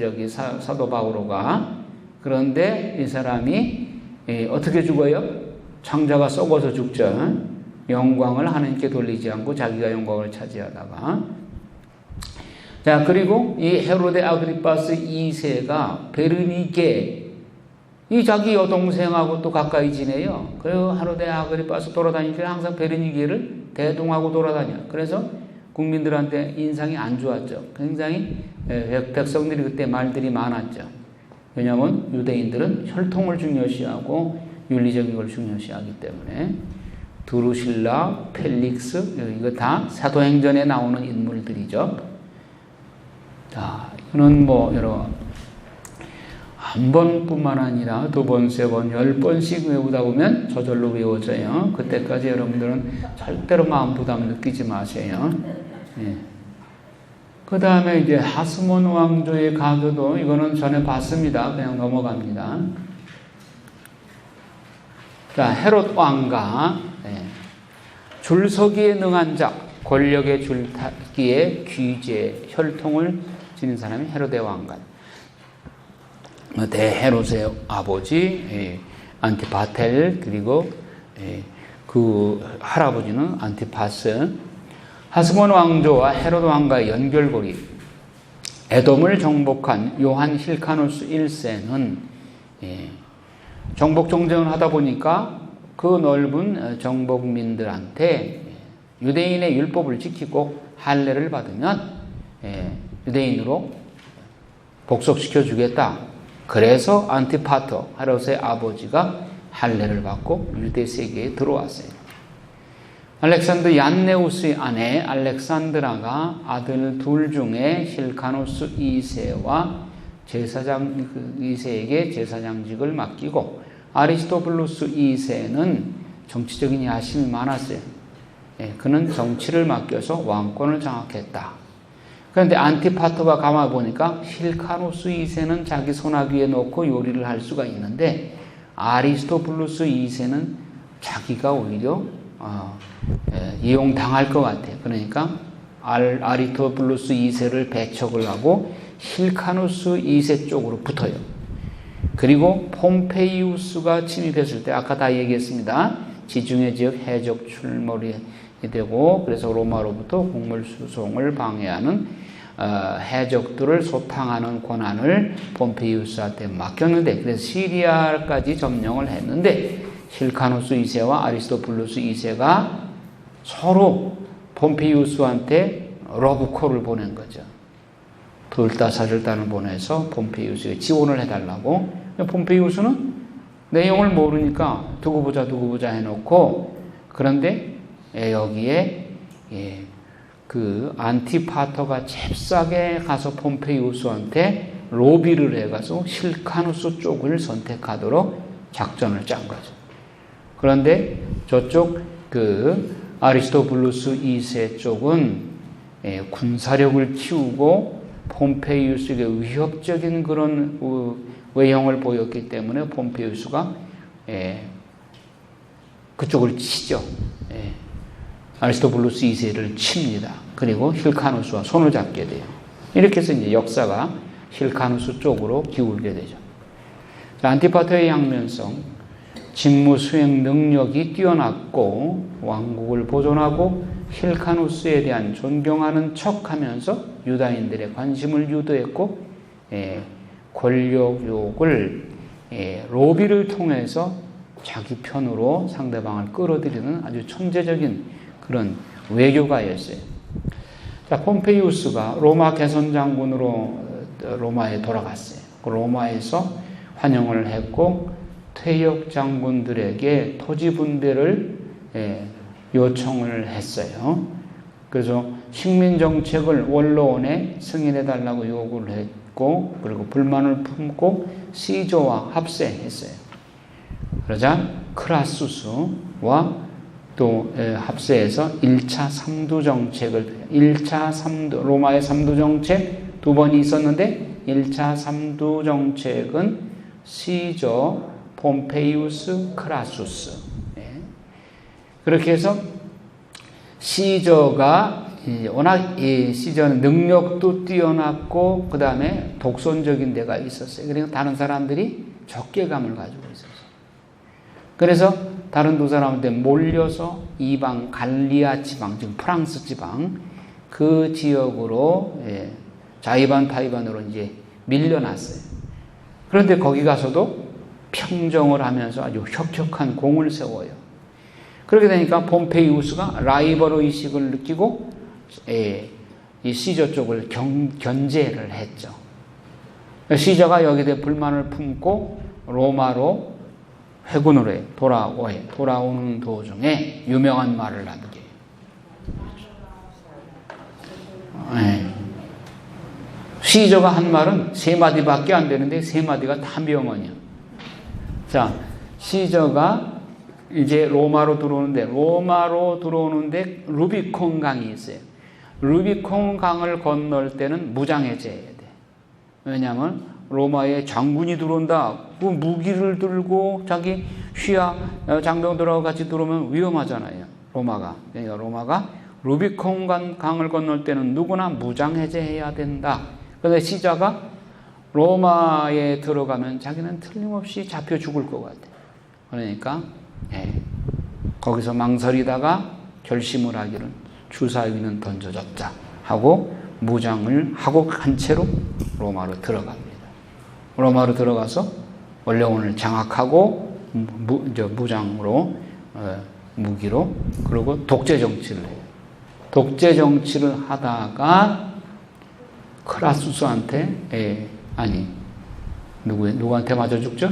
[SPEAKER 1] 여기 사도 바울호가. 그런데 이 사람이 어떻게 죽어요? 창자가 썩어서 죽죠. 영광을 하나님께 돌리지 않고 자기가 영광을 차지하다가. 자, 그리고 이 헤로데 아그리파스 2세가 베르니게 이 자기 여동생하고 또 가까이 지내요. 그리고 헤로데 아그리파스 돌아다닐 때 항상 베르니게를 대동하고 돌아다녀. 그래서 국민들한테 인상이 안 좋았죠. 굉장히 백성들이 그때 말들이 많았죠. 왜냐하면 유대인들은 혈통을 중요시하고 윤리적인 걸 중요시하기 때문에. 드루실라, 펠릭스, 이거 다 사도행전에 나오는 인물들이죠. 자, 이거는 뭐 여러 한 번뿐만 아니라 두 번, 세 번, 10번씩 외우다 보면 저절로 외워져요. 그때까지 여러분들은 절대로 마음 부담 느끼지 마세요. 그 다음에 이제 하스몬 왕조의 가교도 이거는 전에 봤습니다. 그냥 넘어갑니다. 자, 헤롯 왕가, 줄서기에 능한 자, 권력의 줄타기에 귀재, 혈통을 지닌 사람이 헤로데 왕가. 대헤롯의 아버지 안티파텔, 그리고 그 할아버지는 안티파스. 하스몬 왕조와 헤롯 왕가의 연결고리. 에돔을 정복한 요한 힐카누스 1세는 정복 정쟁을 하다 보니까 그 넓은 정복민들한테 유대인의 율법을 지키고 할례를 받으면 유대인으로 복속시켜 주겠다. 그래서 안티파터 헤롯의 아버지가 할례를 받고 유대 세계에 들어왔어요. 알렉산더 얀네우스의 아내 알렉산드라가 아들 둘 중에 힐카누스 2세와 제사장 2세에게 제사장직을 맡기고 아리스토블루스 2세는 정치적인 야심이 많았어요. 그는 정치를 맡겨서 왕권을 장악했다. 그런데 안티파터가 가만 보니까 힐카누스 2세는 자기 손아귀에 놓고 요리를 할 수가 있는데 아리스토블루스 2세는 자기가 오히려 이용당할 것 같아요. 그러니까 아리스토블루스 2세를 배척을 하고 힐카누스 2세 쪽으로 붙어요. 그리고 폼페이우스가 침입했을 때 아까 다 얘기했습니다. 지중해 지역 해적 출몰이 되고 그래서 로마로부터 곡물 수송을 방해하는 해적들을 소탕하는 권한을 폼페이우스한테 맡겼는데 그래서 시리아까지 점령을 했는데 힐카누스 2세와 아리스토블루스 2세가 서로 폼페이우스한테 러브콜을 보낸 거죠. 불타사절단을 보내서 폼페이우스에 지원을 해달라고. 폼페이우스는 내용을 모르니까 두고 보자 해놓고 그런데 여기에 그 안티파터가 잽싸게 가서 폼페이우스한테 로비를 해가지고 힐카누스 쪽을 선택하도록 작전을 짠 거죠. 그런데 저쪽 아리스토블루스 2세 쪽은 군사력을 키우고 폼페이우스에게 위협적인 그런 외형을 보였기 때문에 폼페이우스가 그쪽을 치죠. 아리스토블루스 2세를 칩니다. 그리고 힐카누스와 손을 잡게 돼요. 이렇게 해서 이제 역사가 힐카누스 쪽으로 기울게 되죠. 안티파터의 양면성, 직무 수행 능력이 뛰어났고 왕국을 보존하고 힐카누스에 대한 존경하는 척하면서 유다인들의 관심을 유도했고 권력욕을 로비를 통해서 자기 편으로 상대방을 끌어들이는 아주 천재적인 그런 외교가였어요. 자, 폼페이우스가 로마 개선장군으로 로마에 돌아갔어요. 로마에서 환영을 했고 퇴역 장군들에게 토지 분배를 요청을 했어요. 그래서 식민정책을 원로원에 승인해달라고 요구를 했고 그리고 불만을 품고 시조와 합세했어요. 그러자 크라수스와 또 합세해서 1차 3두 정책을 1차 3두 로마의 3두 정책 두 번이 있었는데 1차 3두 정책은 시저, 폼페이우스, 크라수스. 그렇게 해서 시저가 워낙 시저는 능력도 뛰어났고 그 다음에 독선적인 데가 있었어요. 그래서 다른 사람들이 적개감을 가지고 있었어요. 그래서 다른 두 사람한테 몰려서 이방 갈리아 지방, 지금 프랑스 지방 그 지역으로 자이반 타이반으로 이제 밀려났어요. 그런데 거기 가서도 평정을 하면서 아주 혁혁한 공을 세워요. 그렇게 되니까 폼페이우스가 라이벌 의식을 느끼고 이 시저 쪽을 견제를 했죠. 시저가 여기에 대해 불만을 품고 로마로 회군으로 돌아오는 도중에 유명한 말을 하는 게 시저가 한 말은 3마디밖에 안 되는데 3마디가 다 명언이야. 자, 시저가 이제 로마로 들어오는데 루비콘 강이 있어요. 루비콘 강을 건널 때는 무장해제해야 돼. 왜냐하면 로마에 장군이 들어온다. 그 무기를 들고 자기 휘하 장병들하고 같이 들어오면 위험하잖아요. 로마가. 그러니까 로마가 루비콘 강을 건널 때는 누구나 무장해제해야 된다. 그래서 시저가 로마에 들어가면 자기는 틀림없이 잡혀 죽을 것 같아. 그러니까 거기서 망설이다가 결심을 하기를 주사위는 던져졌다 하고 무장을 하고 한 채로 로마로 들어갑니다. 로마로 들어가서 원래원을 장악하고 무장으로 무기로 그리고 독재 정치를 해요. 독재 정치를 하다가 크라수스한테 누구한테 맞아 죽죠?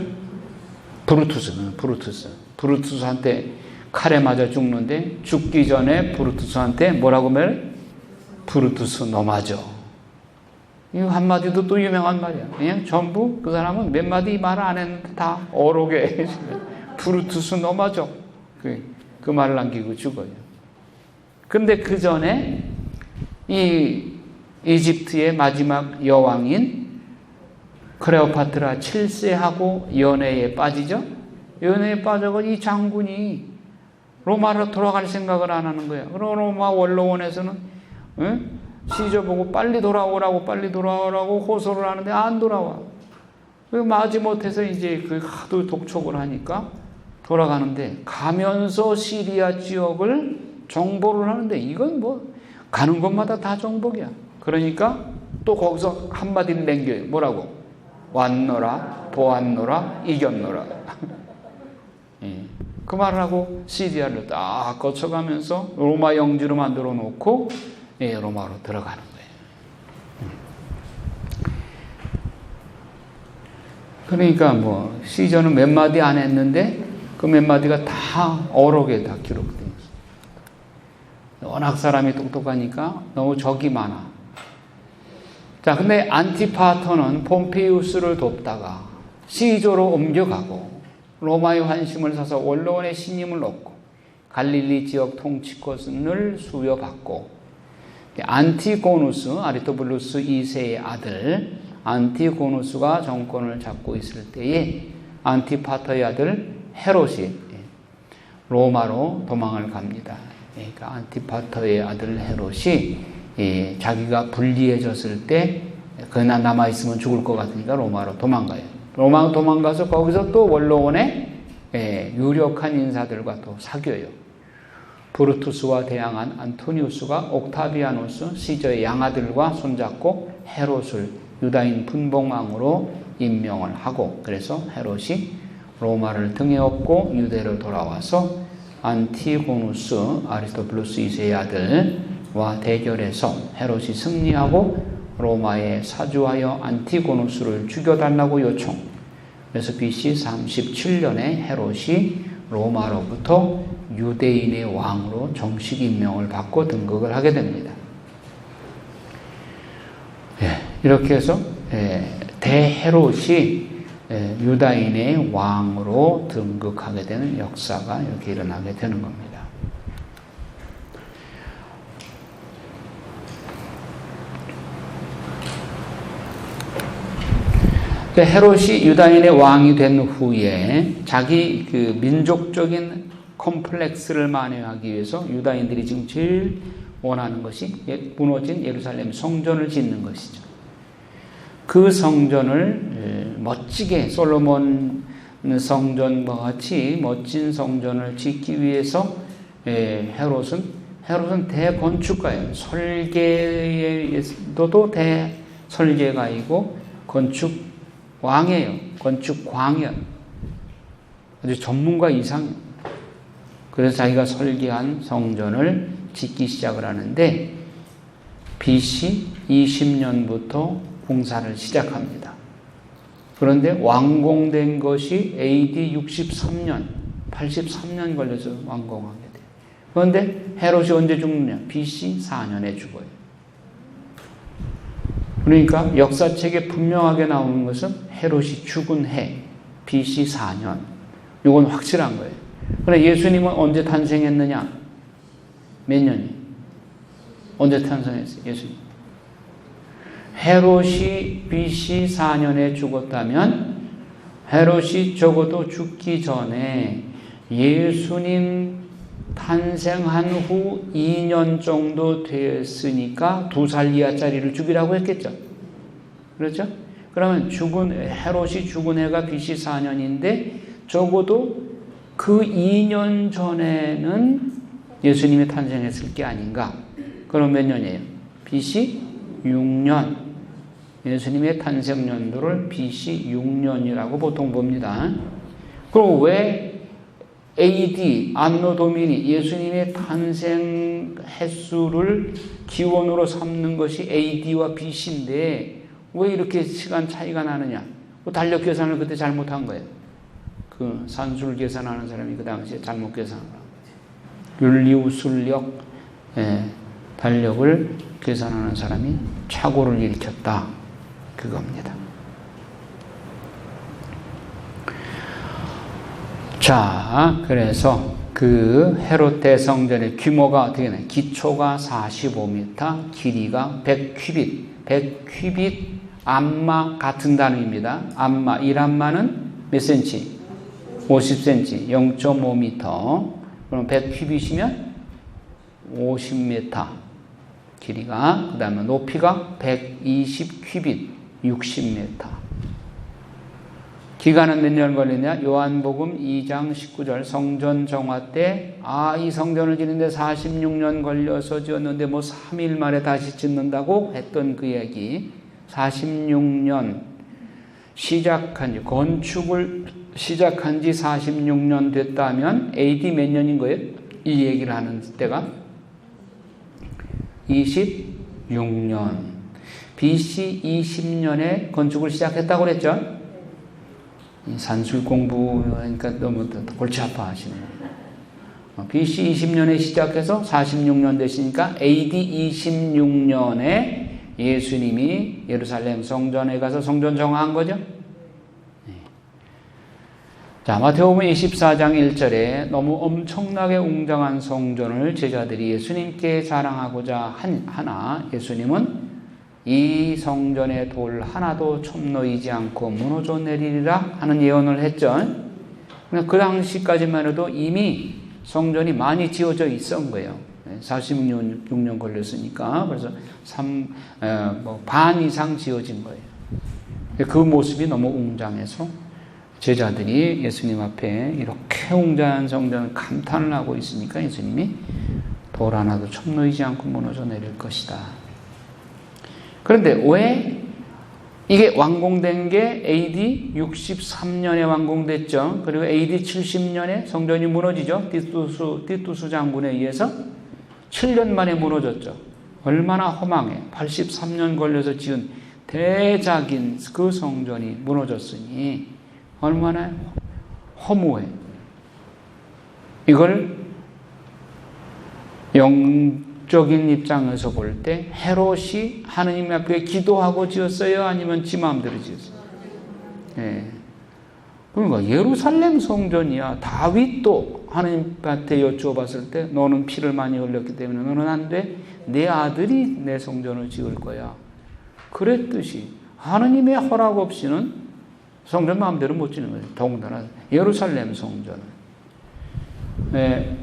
[SPEAKER 1] 브루투스한테 칼에 맞아 죽는데 죽기 전에 브루투스한테 뭐라고 말해? 브루투스 너 맞아. 이 한마디도 또 유명한 말이야. 그냥 전부 그 사람은 몇 마디 말 안 했는데 다 어록에 브루투스 너 맞아. 그 말을 남기고 죽어요. 근데 그 전에 이 이집트의 마지막 여왕인 클레오파트라 7세하고 연애에 빠지죠. 연애에 빠져서 이 장군이 로마로 돌아갈 생각을 안 하는 거야. 그럼 로마 원로원에서는 시저 보고 빨리 돌아오라고 호소를 하는데 안 돌아와. 마지못해서 이제 하도 독촉을 하니까 돌아가는데 가면서 시리아 지역을 정복을 하는데 이건 뭐 가는 곳마다 다 정복이야. 그러니까 또 거기서 한마디를 남겨요. 뭐라고? 왔노라, 보았노라, 이겼노라. 그 말을 하고 시리아를 딱 거쳐가면서 로마 영지로 만들어 놓고 로마로 들어가는 거예요. 그러니까 뭐 시저는 몇 마디 안 했는데 그 몇 마디가 다 어록에 다 기록되어 있어요. 워낙 사람이 똑똑하니까 너무 적이 많아. 자, 근데 안티파터는 폼페이우스를 돕다가 시조로 옮겨가고 로마의 환심을 사서 원로원의 신임을 얻고 갈릴리 지역 통치권을 수여받고 안티고누스, 아리토블루스 2세의 아들 안티고누스가 정권을 잡고 있을 때에 안티파터의 아들 헤롯이 로마로 도망을 갑니다. 그러니까 안티파터의 아들 헤롯이 자기가 불리해졌을 때 그나 남아있으면 죽을 것 같으니까 로마로 도망가요. 로마 도망가서 거기서 또 원로원의 유력한 인사들과 또 사귀어요. 브루투스와 대항한 안토니우스가 옥타비아누스 시저의 양아들과 손잡고 헤롯을 유다인 분봉왕으로 임명을 하고, 그래서 헤롯이 로마를 등에 업고 유대로 돌아와서 안티고누스 아리스토블루스 2세의 아들과 대결해서 헤롯이 승리하고 로마에 사주하여 안티고누스를 죽여달라고 요청. 그래서 BC 37년에 헤롯이 로마로부터 유대인의 왕으로 정식 임명을 받고 등극을 하게 됩니다. 이렇게 해서 대헤롯이 유다인의 왕으로 등극하게 되는 역사가 이렇게 일어나게 되는 겁니다. 헤롯이 유다인의 왕이 된 후에 자기 그 민족적인 컴플렉스를 만회하기 위해서 유다인들이 지금 제일 원하는 것이 무너진 예루살렘 성전을 짓는 것이죠. 그 성전을 멋지게 솔로몬 성전과 같이 멋진 성전을 짓기 위해서 헤롯은 대건축가예요. 설계에서도 대설계가이고 건축 왕이에요. 건축광이에요. 아주 전문가 이상이에요. 그래서 자기가 설계한 성전을 짓기 시작을 하는데 BC 20년부터 공사를 시작합니다. 그런데 완공된 것이 AD 63년, 83년 걸려서 완공하게 돼요. 그런데 헤롯이 언제 죽느냐? BC 4년에 죽어요. 그러니까 역사책에 분명하게 나오는 것은 헤롯이 죽은 해, BC 4년. 이건 확실한 거예요. 그런데 예수님은 언제 탄생했느냐? 몇 년이? 언제 탄생했어요? 예수님. 헤롯이 BC 4년에 죽었다면 헤롯이 적어도 죽기 전에 예수님 탄생한 후 2년 정도 됐으니까 2살 이하짜리를 죽이라고 했겠죠. 그렇죠? 그러면 헤롯이 죽은 해가 BC 4년인데 적어도 그 2년 전에는 예수님이 탄생했을 게 아닌가. 그럼 몇 년이에요? BC 6년. 예수님의 탄생 연도를 BC 6년이라고 보통 봅니다. 그리고 왜 AD, 안노 도미니, 예수님의 탄생 횟수를 기원으로 삼는 것이 AD와 BC인데 왜 이렇게 시간 차이가 나느냐? 달력 계산을 그때 잘못한 거예요. 그 산술 계산하는 사람이 그 당시에 잘못 계산을 한 거죠. 윤리우술력, 달력을 계산하는 사람이 착오를 일으켰다. 그겁니다. 자, 그래서 그 헤롯 대성전의 규모가 어떻게 되나요? 기초가 45m, 길이가 100큐빗. 100큐빗 암마 같은 단위입니다. 암마, 1암마는 몇 cm? 50cm, 0.5m. 그럼 100큐빗이면 50m. 길이가, 그 다음에 높이가 120큐빗, 60m. 기간은 몇 년 걸리냐? 요한복음 2장 19절 성전 정화 때 이 성전을 짓는데 46년 걸려서 지었는데 3일 만에 다시 짓는다고 했던 그 얘기. 46년 건축을 시작한 지 46년 됐다면 AD 몇 년인 거예요? 이 얘기를 하는 때가 26년. BC 20년에 건축을 시작했다고 그랬죠? 산술 공부하니까 너무 골치 아파 하시는 거예요. BC 20년에 시작해서 46년 되시니까 AD 26년에 예수님이 예루살렘 성전에 가서 성전 정화한 거죠. 자, 마태복음 24장 1절에 너무 엄청나게 웅장한 성전을 제자들이 예수님께 자랑하고자 하나 예수님은 이 성전의 돌 하나도 첨놓이지 않고 무너져 내리리라 하는 예언을 했죠. 그 당시까지만 해도 이미 성전이 많이 지어져 있었던 거예요. 46년 걸렸으니까 그래서 반 이상 지어진 거예요. 그 모습이 너무 웅장해서 제자들이 예수님 앞에 이렇게 웅장한 성전을 감탄을 하고 있으니까 예수님이 돌 하나도 첨놓이지 않고 무너져 내릴 것이다. 그런데 왜 이게 완공된 게 AD 63년에 완공됐죠. 그리고 AD 70년에 성전이 무너지죠. 티투스 장군에 의해서 7년 만에 무너졌죠. 얼마나 허망해. 83년 걸려서 지은 대작인 그 성전이 무너졌으니 얼마나 허무해. 이걸 영적인 입장에서 볼 때 헤롯이 하느님 앞에 기도하고 지었어요? 아니면 지 마음대로 지었어요? 예. 그러니까 예루살렘 성전이야. 다윗도 하느님한테 여쭈어봤을 때 너는 피를 많이 흘렸기 때문에 너는 안 돼. 내 아들이 내 성전을 지을 거야. 그랬듯이 하느님의 허락 없이는 성전 마음대로 못 지는 거예요. 더군다나 예루살렘 성전은. 네,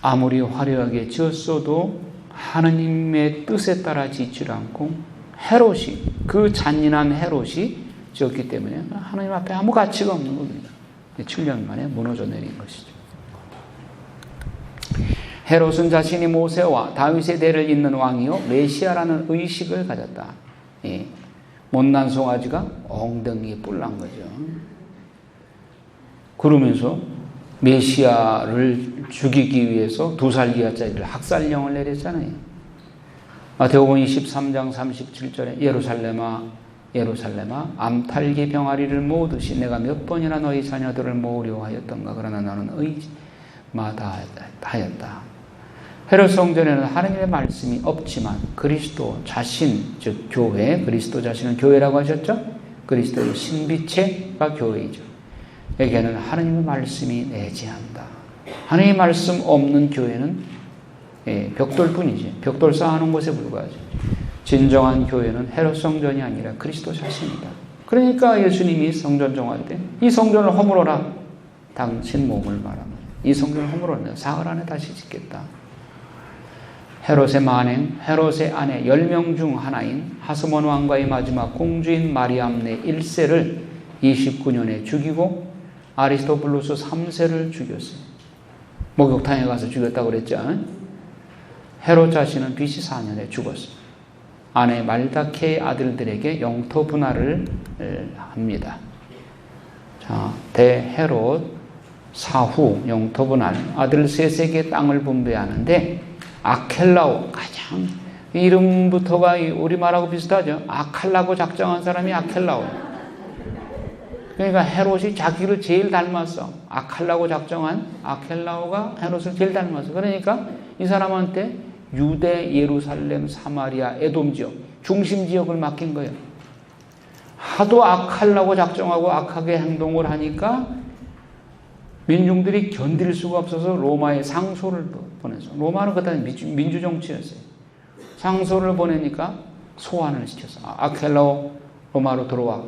[SPEAKER 1] 아무리 화려하게 지었어도 하느님의 뜻에 따라 짓지 않고 헤롯이, 그 잔인한 헤롯이 지었기 때문에 하느님 앞에 아무 가치가 없는 겁니다. 7년 만에 무너져 내린 것이죠. 헤롯은 자신이 모세와 다윗의 대를 잇는 왕이요 메시아라는 의식을 가졌다. 예. 못난 송아지가 엉덩이에 뿔난 거죠. 그러면서 메시아를 죽이기 위해서 2살 이하짜리를 학살령을 내렸잖아요. 마태복음 23장 37절에 예루살렘아 예루살렘아 암탈기 병아리를 모으듯이 내가 몇 번이나 너희 자녀들을 모으려 하였던가. 그러나 너는 의마다하였다. 헤롯 성전에는 하느님의 말씀이 없지만 그리스도 자신, 즉 교회, 그리스도 자신은 교회라고 하셨죠? 그리스도의 신비체가 교회이죠. 에게는 하느님의 말씀이 내재한다. 하느님의 말씀 없는 교회는 벽돌뿐이지. 벽돌 쌓아놓은 것에 불과하죠. 진정한 교회는 헤롯 성전이 아니라 그리스도 자신이다. 그러니까 예수님이 성전 정화할 때 이 성전을 허물어라. 당신 몸을 말하면 이 성전을 허물어라. 사흘 안에 다시 짓겠다. 헤롯의 만행, 헤롯의 아내 10명 중 하나인 하스몬 왕과의 마지막 공주인 마리암네 1세를 29년에 죽이고 아리스토블루스 3세를 죽였어요. 목욕탕에 가서 죽였다고 그랬죠. 헤롯 자신은 BC 4년에 죽었어요. 아내 말다케의 아들들에게 영토 분할을 합니다. 자, 대헤롯 사후 영토 분할, 아들 셋에게 땅을 분배하는데 아켈라오, 가장 이름부터가 우리말하고 비슷하죠. 아칼라고 작정한 사람이 아켈라오. 그러니까 헤롯이 자기를 제일 닮았어. 아칼라고 작정한 아켈라오가 헤롯을 제일 닮았어. 그러니까 이 사람한테 유대, 예루살렘, 사마리아, 에돔 지역, 중심 지역을 맡긴 거예요. 하도 악하려고 작정하고 악하게 행동을 하니까 민중들이 견딜 수가 없어서 로마에 상소를 보내서, 로마는 그때 민주정치였어요. 상소를 보내니까 소환을 시켰어. 아켈라오 로마로 들어와.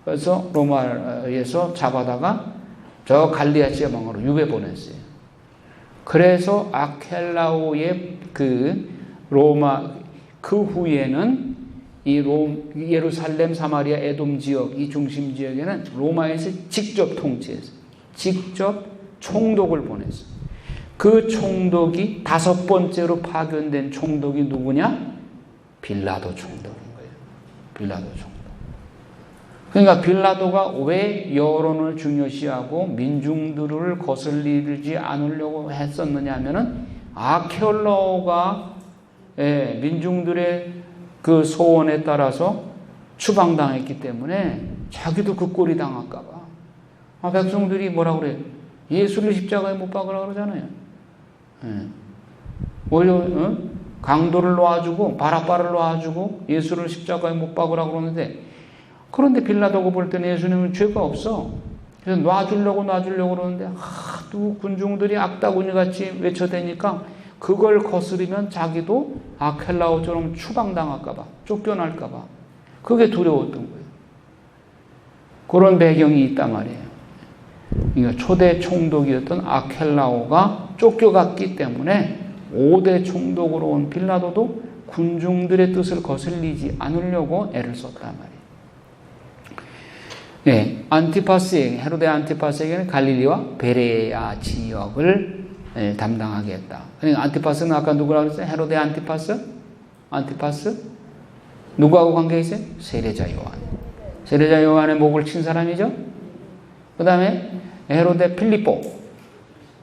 [SPEAKER 1] 그래서 로마에서 잡아다가 저 갈리아 지방으로 유배 보냈어요. 그래서 아켈라오의 로마, 그 후에는 예루살렘, 사마리아, 에돔 지역, 이 중심 지역에는 로마에서 직접 통치했어요. 직접 총독을 보냈어요. 그 총독이 5번째로 파견된 총독이 누구냐? 빌라도 총독인 거예요. 빌라도 총독. 그러니까 빌라도가 왜 여론을 중요시하고 민중들을 거슬리지 않으려고 했었느냐 하면은 아켈라오가 민중들의 그 소원에 따라서 추방당했기 때문에 자기도 그 꼴이 당할까봐. 백성들이 뭐라 그래요? 예수를 십자가에 못 박으라 그러잖아요. 오히려 강도를 놓아주고 바라바를 놓아주고 예수를 십자가에 못 박으라고 그러는데, 그런데 빌라도가 볼 때는 예수님은 죄가 없어. 그래서 놔주려고 그러는데 하도 군중들이 악다구니같이 외쳐대니까 그걸 거스르면 자기도 아켈라오처럼 추방당할까 봐, 쫓겨날까 봐, 그게 두려웠던 거예요. 그런 배경이 있단 말이에요. 그러니까 초대 총독이었던 아켈라오가 쫓겨갔기 때문에 5대 총독으로 온 빌라도도 군중들의 뜻을 거슬리지 않으려고 애를 썼단 말이에요. 네, 헤로데 안티파스에게는 갈릴리와 베레아 지역을 담당하게 했다. 그러니까 안티파스는 아까 누구라고 했어요? 헤로데 안티파스? 누구하고 관계 있어요? 세례자 요한. 세례자 요한의 목을 친 사람이죠. 그 다음에 헤로데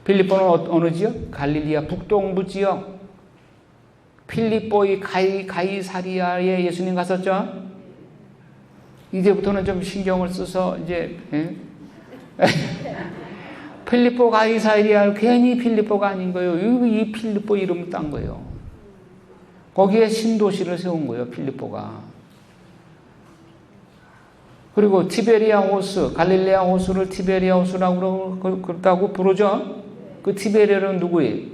[SPEAKER 1] 필리포는 어느 지역? 갈릴리아 북동부 지역. 필리포의 가이사리아에 예수님 갔었죠. 이제부터는 좀 신경을 써서 이제 필리포 가이사리아, 괜히 필리포가 아닌 거예요. 이 필리포 이름을 딴 거예요. 거기에 신도시를 세운 거예요, 필리포가. 그리고 티베리아 호수, 갈릴레아 호수를 티베리아 호수라고 그렇다고 부르죠. 그 티베리아는 누구예요?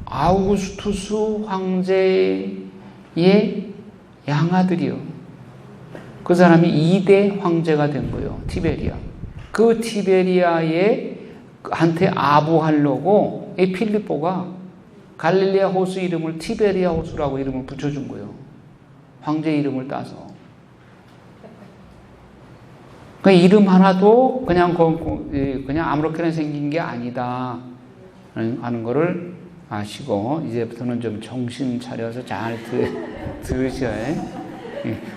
[SPEAKER 1] 아우구스투스 황제의 양아들이요. 그 사람이 2대 황제가 된 거예요. 티베리아. 그 티베리아에 한테 아부하려고 이 필리포가 갈릴레아 호수 이름을 티베리아 호수라고 이름을 붙여준 거예요. 황제 이름을 따서. 그 이름 하나도 그냥 아무렇게나 생긴 게 아니다 하는 거를 아시고, 이제부터는 좀 정신 차려서 잘 들으셔야 해요.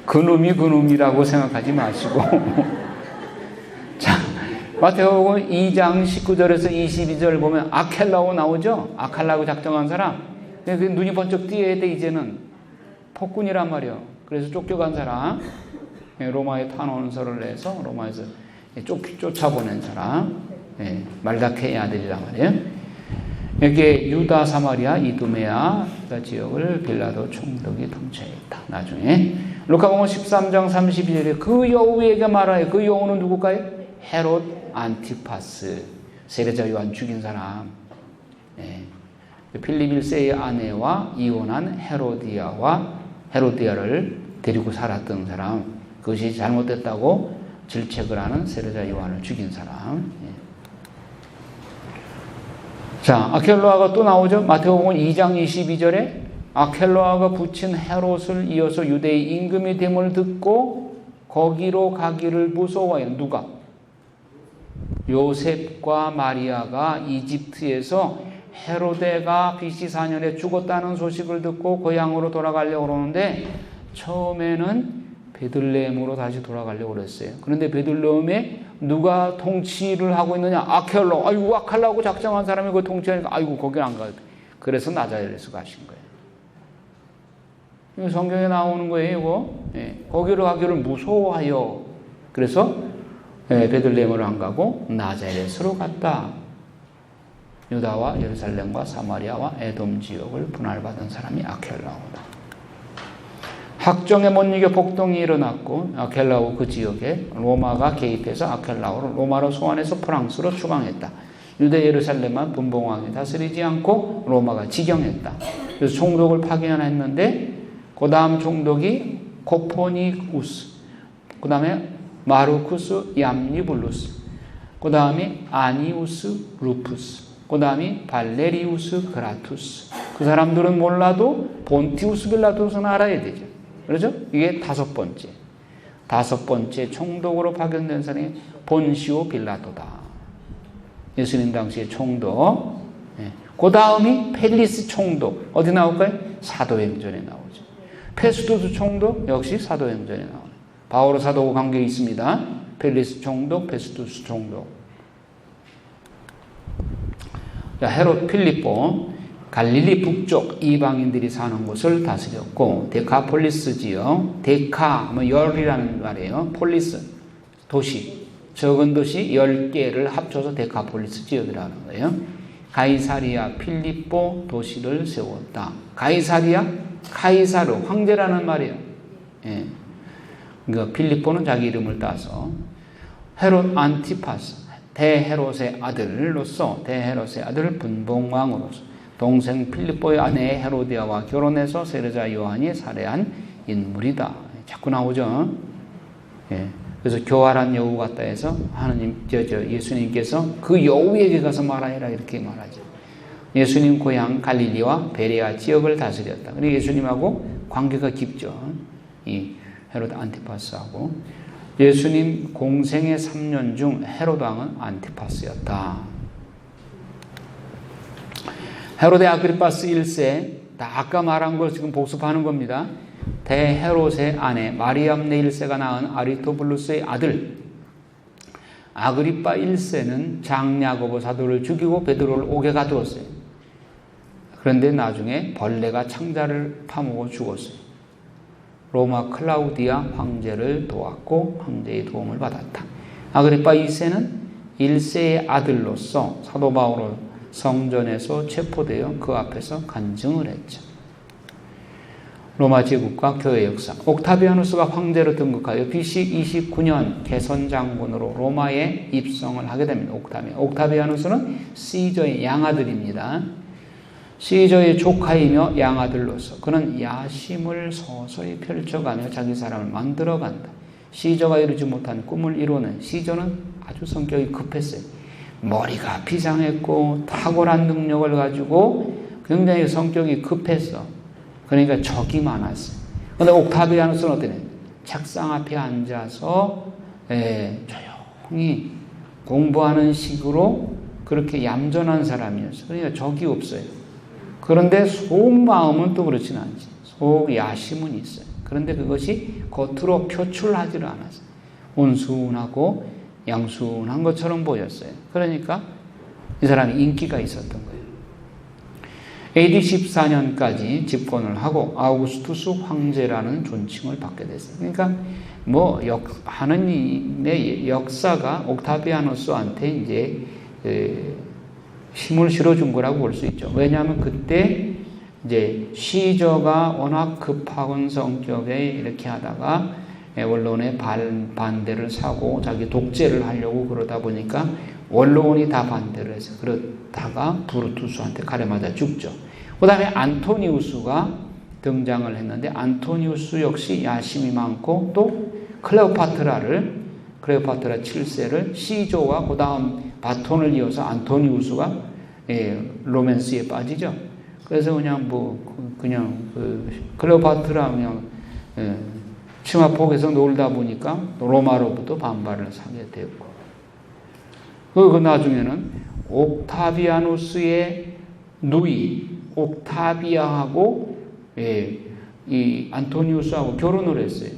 [SPEAKER 1] 그놈이라고 생각하지 마시고. 자, 마태복음 2장 19절에서 22절 보면 아켈라오 나오죠? 아켈라오 작정한 사람. 근데 눈이 번쩍 띄어야 돼, 이제는. 폭군이란 말이에요. 그래서 쫓겨간 사람. 로마에 탄원서를 내서 로마에서 쫓아보낸 사람. 말다케의 아들이란 말이에요. 여기에 유다, 사마리아, 이두메아 지역을 빌라도 총독이 통치했다. 나중에 루카복음 13장 32절에 그 여우에게 말하여, 그 여우는 누굴까요? 헤롯 안티파스, 세례자 요한 죽인 사람. 필립 1세의 아내와 이혼한 헤로디아를 데리고 살았던 사람, 그것이 잘못됐다고 질책을 하는 세례자 요한을 죽인 사람. 자, 아켈로아가 또 나오죠. 마태복음 2장 22절에 아켈로아가 붙인 헤롯을 이어서 유대의 임금이 됨을 듣고 거기로 가기를 무서워해요. 누가? 요셉과 마리아가 이집트에서 헤로데가 BC 4년에 죽었다는 소식을 듣고 고향으로 돌아가려고 그러는데, 처음에는 베들레헴으로 다시 돌아가려고 그랬어요. 그런데 베들레헴에 누가 통치를 하고 있느냐? 아켈로. 아이고, 아켈라고 작정한 사람이 그 통치하니까, 아이고, 거기 안 가요. 그래서 나자렛에서 가신 거예요. 성경에 나오는 거예요, 이거. 거기로 가기를 무서워하여. 그래서 베들레헴으로 안 가고 나자렛으로 갔다. 유다와 예루살렘과 사마리아와 에돔 지역을 분할받은 사람이 아켈라오다. 학정에 못 이겨 폭동이 일어났고 아켈라오 그 지역에 로마가 개입해서 아켈라오를 로마로 소환해서 프랑스로 추방했다. 유대 예루살렘만 분봉왕이 다스리지 않고 로마가 지경했다. 그래서 총독을 파견했는데 그 다음 총독이 코포니쿠스, 그 다음에 마르쿠스 얌니블루스, 그 다음에 아니우스 루푸스, 그 다음에 발레리우스 그라투스. 그 사람들은 몰라도 본티우스 빌라도스는 알아야 되죠. 그렇죠? 이게 다섯 번째 총독으로 파견된 사람이 본시오 빌라도다. 예수님 당시의 총독. 그 다음이 펠리스 총독. 어디 나올까요? 사도행전에 나오죠. 페스투스 총독 역시 사도행전에 나와요. 바오로 사도와 관계 있습니다. 펠리스 총독, 페스투스 총독. 자, 헤롯 필리포, 갈릴리 북쪽 이방인들이 사는 곳을 다스렸고, 데카폴리스 지역, 데카, 열이라는 말이에요. 폴리스, 도시, 적은 도시 10개를 합쳐서 데카폴리스 지역이라는 거예요. 가이사리아 필립보 도시를 세웠다. 가이사리아, 카이사르, 황제라는 말이에요. 예. 그러니까 필립보는 자기 이름을 따서 헤롯 안티파스, 대헤롯의 아들로서 대헤롯의 아들 분봉왕으로서 동생 필립보의 아내 헤로디아와 결혼해서 세례자 요한이 살해한 인물이다. 자꾸 나오죠. 예. 그래서 교활한 여우 같다 해서 예수님께서 그 여우에게 가서 말하라 이렇게 말하죠. 예수님 고향 갈릴리와 베레아 지역을 다스렸다. 그리고 예수님하고 관계가 깊죠. 이 헤롯 안티파스하고 예수님 공생의 3년 중 헤롯 왕은 안티파스였다. 헤롯의 아그리파스 1세, 아까 말한 걸 지금 복습하는 겁니다. 대헤롯의 아내 마리암네 1세가 낳은 아리토블루스의 아들 아그리파 1세는 장야고보 사도를 죽이고 베드로를 옥에 가두었어요. 그런데 나중에 벌레가 창자를 파먹어 죽었어요. 로마 클라우디아 황제를 도왔고 황제의 도움을 받았다. 아그리파 2세는 1세의 아들로서 사도 바울은 성전에서 체포되어 그 앞에서 간증을 했죠. 로마 제국과 교회 역사. 옥타비아누스가 황제로 등극하여 BC 29년 개선 장군으로 로마에 입성을 하게 됩니다. 옥타비아누스는 시저의 양아들입니다. 시저의 조카이며 양아들로서 그는 야심을 서서히 펼쳐가며 자기 사람을 만들어간다. 시저가 이루지 못한 꿈을 이루는 시저는 아주 성격이 급했어요. 머리가 비상했고 탁월한 능력을 가지고 굉장히 성격이 급했어. 그러니까 적이 많았어요. 그런데 옥타비아누스는 어떠냐? 책상 앞에 앉아서 조용히 공부하는 식으로 그렇게 얌전한 사람이었어요. 그러니까 적이 없어요. 그런데 속마음은 또 그렇지는 않지. 속 야심은 있어요. 그런데 그것이 겉으로 표출하지를 않았어요. 온순하고 양순한 것처럼 보였어요. 그러니까 이 사람이 인기가 있었던 거예요. AD 14년까지 집권을 하고 아우구스투스 황제라는 존칭을 받게 됐어요. 그러니까 하느님의 역사가 옥타비아누스한테 이제 힘을 실어준 거라고 볼 수 있죠. 왜냐하면 그때 이제 시저가 워낙 급한 성격에 이렇게 하다가 원로원의 반대를 사고 자기 독재를 하려고 그러다 보니까 원로원이 다 반대를 해서 그러다가 브루투스한테 칼에 맞아 죽죠. 그 다음에 안토니우스가 등장을 했는데 안토니우스 역시 야심이 많고 또 클레오파트라 7세를 시조와 그 다음 바톤을 이어서 안토니우스가 로맨스에 빠지죠. 그래서 그냥 클레오파트라 치마폭에서 놀다 보니까 로마로부터 반발을 사게 되었고, 그 나중에는 옥타비아누스의 누이 옥타비아하고 이 안토니우스하고 결혼을 했어요.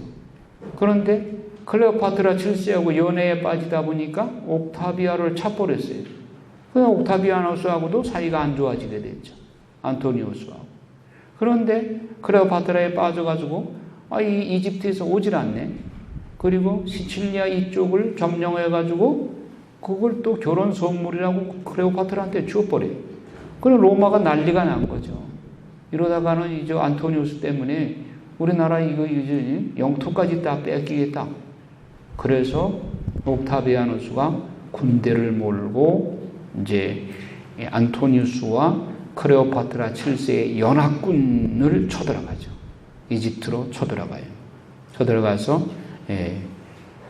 [SPEAKER 1] 그런데 클레오파트라 7세하고 연애에 빠지다 보니까 옥타비아를 차버렸어요. 그래서 옥타비아누스하고도 사이가 안 좋아지게 됐죠. 안토니우스하고. 그런데 클레오파트라에 빠져가지고 이 이집트에서 오질 않네. 그리고 시칠리아 이쪽을 점령해가지고 그걸 또 결혼 선물이라고 클레오파트라한테 주어버려요. 그럼 로마가 난리가 난 거죠. 이러다가는 이제 안토니우스 때문에 우리나라 이거 이제 영토까지 다 뺏기겠다. 그래서 옥타비아누스가 군대를 몰고 이제 안토니우스와 클레오파트라 7세의 연합군을 쳐들어가죠. 이집트로 쳐들어가요. 쳐들어가서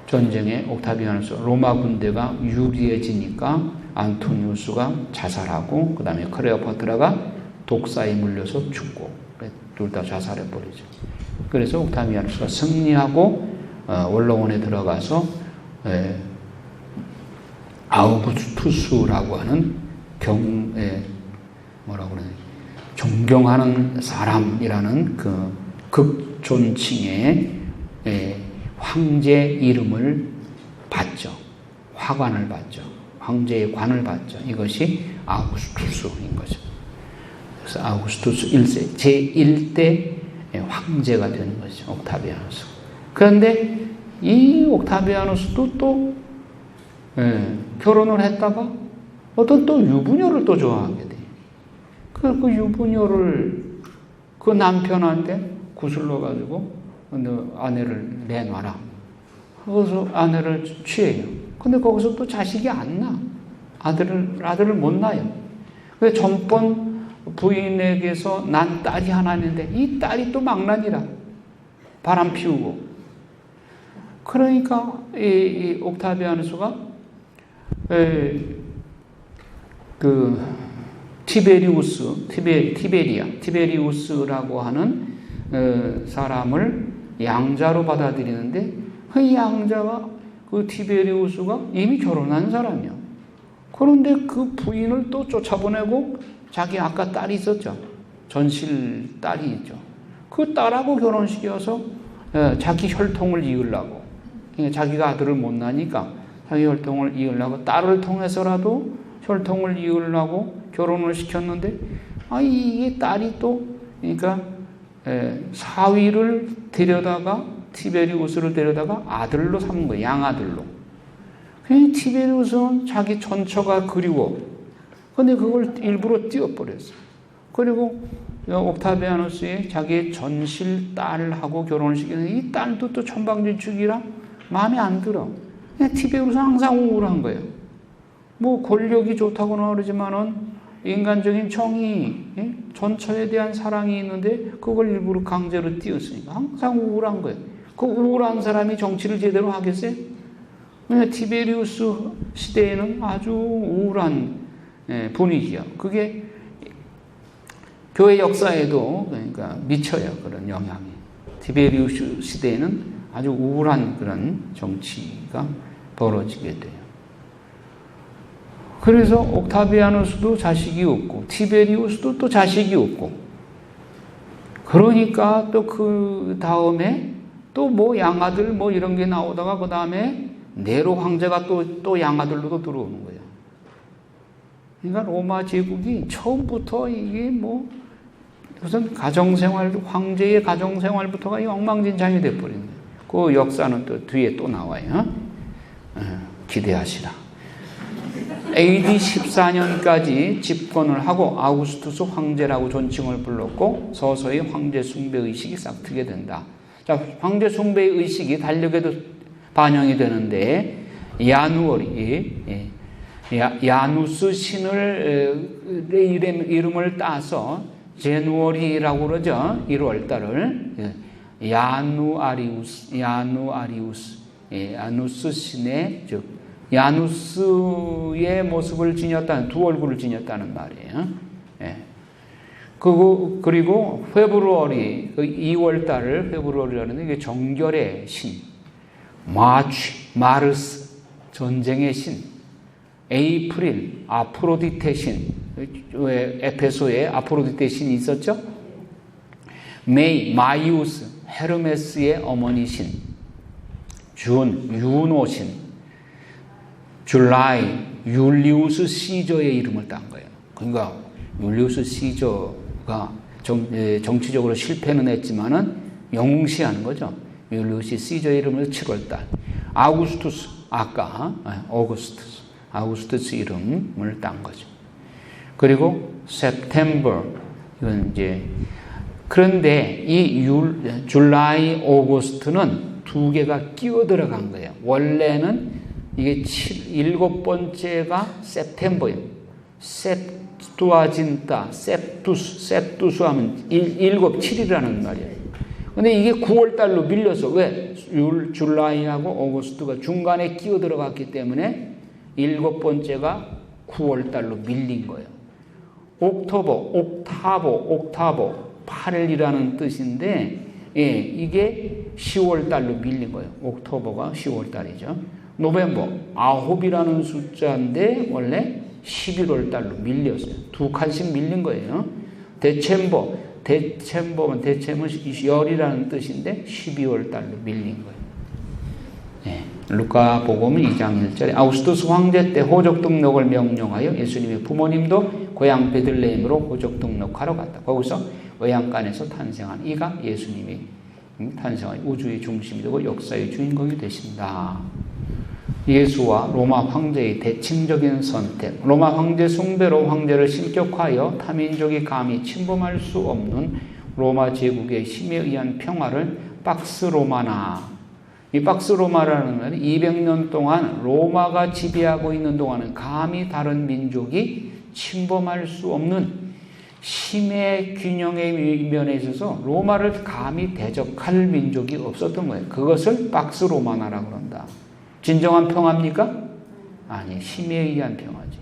[SPEAKER 1] 전쟁에 옥타비아누스 로마 군대가 유리해지니까 안토니우스가 자살하고 그 다음에 클레오파트라가 독사에 물려서 죽고 둘 다 자살해버리죠. 그래서 옥타비아누스가 승리하고 원로원에 들어가서 아우구스투스라고 하는 존경하는 사람이라는 그 극존칭의 황제 이름을 받죠. 화관을 받죠. 황제의 관을 받죠. 이것이 아우구스투스인 거죠. 그래서 아우구스투스 1세, 제1대 황제가 된 거죠. 옥타비아누스. 그런데 이 옥타비아누스도 또 결혼을 했다가 어떤 또 유부녀를 또 좋아하게 돼. 그 유부녀를 그 남편한테 구슬러 가지고 너 아내를 내놔라. 그래서 아내를 취해요. 근데 거기서 또 자식이 안 나. 아들을 못 낳아요. 그래서 전번 부인에게서 난 딸이 하나 있는데 이 딸이 또 망나니라. 바람 피우고. 그러니까 이 옥타비아누스가 그 티베리우스라고 하는 사람을 양자로 받아들이는데 그 양자가 그 티베리우스가 이미 결혼한 사람이요. 그런데 그 부인을 또 쫓아보내고 자기 아까 딸이 있었죠. 전실 딸이 있죠. 그 딸하고 결혼시켜서 자기 혈통을 이으려고. 자기가 아들을 못 낳으니까 자기 혈통을 이으려고 딸을 통해서라도 혈통을 이으려고 결혼을 시켰는데 이 딸이 또 그러니까 사위를 데려다가 티베리우스를 데려다가 아들로 삼은 거예요. 양아들로. 티베리우스는 자기 전처가 그리워. 근데 그걸 일부러 띄워버렸어. 그리고 옥타비아누스의 자기의 전실 딸하고 결혼을 시키는데 이 딸도 또 천방지축이라 마음에 안 들어. 티베리우스는 항상 우울한 거예요. 뭐 권력이 좋다고는 그러지만은 인간적인 정의, 전처에 대한 사랑이 있는데 그걸 일부러 강제로 띄웠으니까 항상 우울한 거예요. 그 우울한 사람이 정치를 제대로 하겠어요? 티베리우스 시대에는 아주 우울한 분위기야. 그게 교회 역사에도 그러니까 미쳐요. 그런 영향이. 티베리우스 시대에는 아주 우울한 그런 정치가 벌어지게 돼요. 그래서 옥타비아누스도 자식이 없고 티베리우스도 또 자식이 없고 그러니까 또 그 다음에 또 뭐 양아들 뭐 이런 게 나오다가 그 다음에 네로 황제가 또 양아들로도 들어오는 거예요. 그러니까 로마 제국이 처음부터 이게 뭐 무슨 가정생활 황제의 가정생활부터가 엉망진창이 돼버린 거예요. 그 역사는 또 뒤에 또 나와요. 기대하시라. AD 14년까지 집권을 하고 아우구스투스 황제라고 존칭을 불렀고 서서히 황제 숭배 의식이 싹트게 된다. 자, 황제 숭배 의식이 달력에도 반영이 되는데 야누스 신을 이름을 따서 제누어리라고 그러죠. 1월달을 야누스 신의 즉 야누스의 모습을 지녔다는 두 얼굴을 지녔다는 말이에요. 그리고 페브루어리 2월달을 페브루어리라는 이게 정결의 신, 마르스 전쟁의 신, 에이프릴 아프로디테 신, 에페소에 아프로디테 신이 있었죠. 마이우스 헤르메스의 어머니 신, 유노 신, 줄라이 율리우스 시저의 이름을 딴 거예요. 그러니까 율리우스 시저가 정치적으로 실패는 했지만은 영웅시하는 거죠. 율리우스 시저의 이름을 7월달. 아우구스투스 아우구스투스 이름을 딴 거죠. 그리고 September 이건 이제 그런데 이 줄라이 오거스트는 두 개가 끼어 들어간 거예요. 원래는 이게 7번째가 September예요. 셉투아진타, 셉투스 하면 7이라는 말이에요. 근데 이게 9월달로 밀려서 왜? 줄라이하고 오거스트가 중간에 끼어 들어갔기 때문에 7번째가 9월달로 밀린 거예요. 옥타보, 8일이라는 뜻인데 이게 10월달로 밀린 거예요. 옥토버가 10월달이죠. 노벰버 9이라는 숫자인데 원래 11월달로 밀렸어요. 두 칸씩 밀린 거예요. 데츬버는 열이라는 뜻인데 12월달로 밀린 거예요. 루카복음 2장 1절에 아우구스투스 황제 때 호적 등록을 명령하여 예수님의 부모님도 고향 베들레헴으로 호적 등록하러 갔다. 거기서 외양간에서 탄생한 이가 예수님이 탄생한 우주의 중심이 되고 역사의 주인공이 되신다. 예수와 로마 황제의 대칭적인 선택, 로마 황제 숭배로 황제를 신격화하여 타민족이 감히 침범할 수 없는 로마 제국의 힘에 의한 평화를 박스 로마나, 이 박스 로마라는 말이 200년 동안 로마가 지배하고 있는 동안은 감히 다른 민족이 침범할 수 없는 힘의 균형의 면에 있어서 로마를 감히 대적할 민족이 없었던 거예요. 그것을 박스 로마나라고 그런다. 진정한 평화입니까? 아니, 힘에 의한 평화지.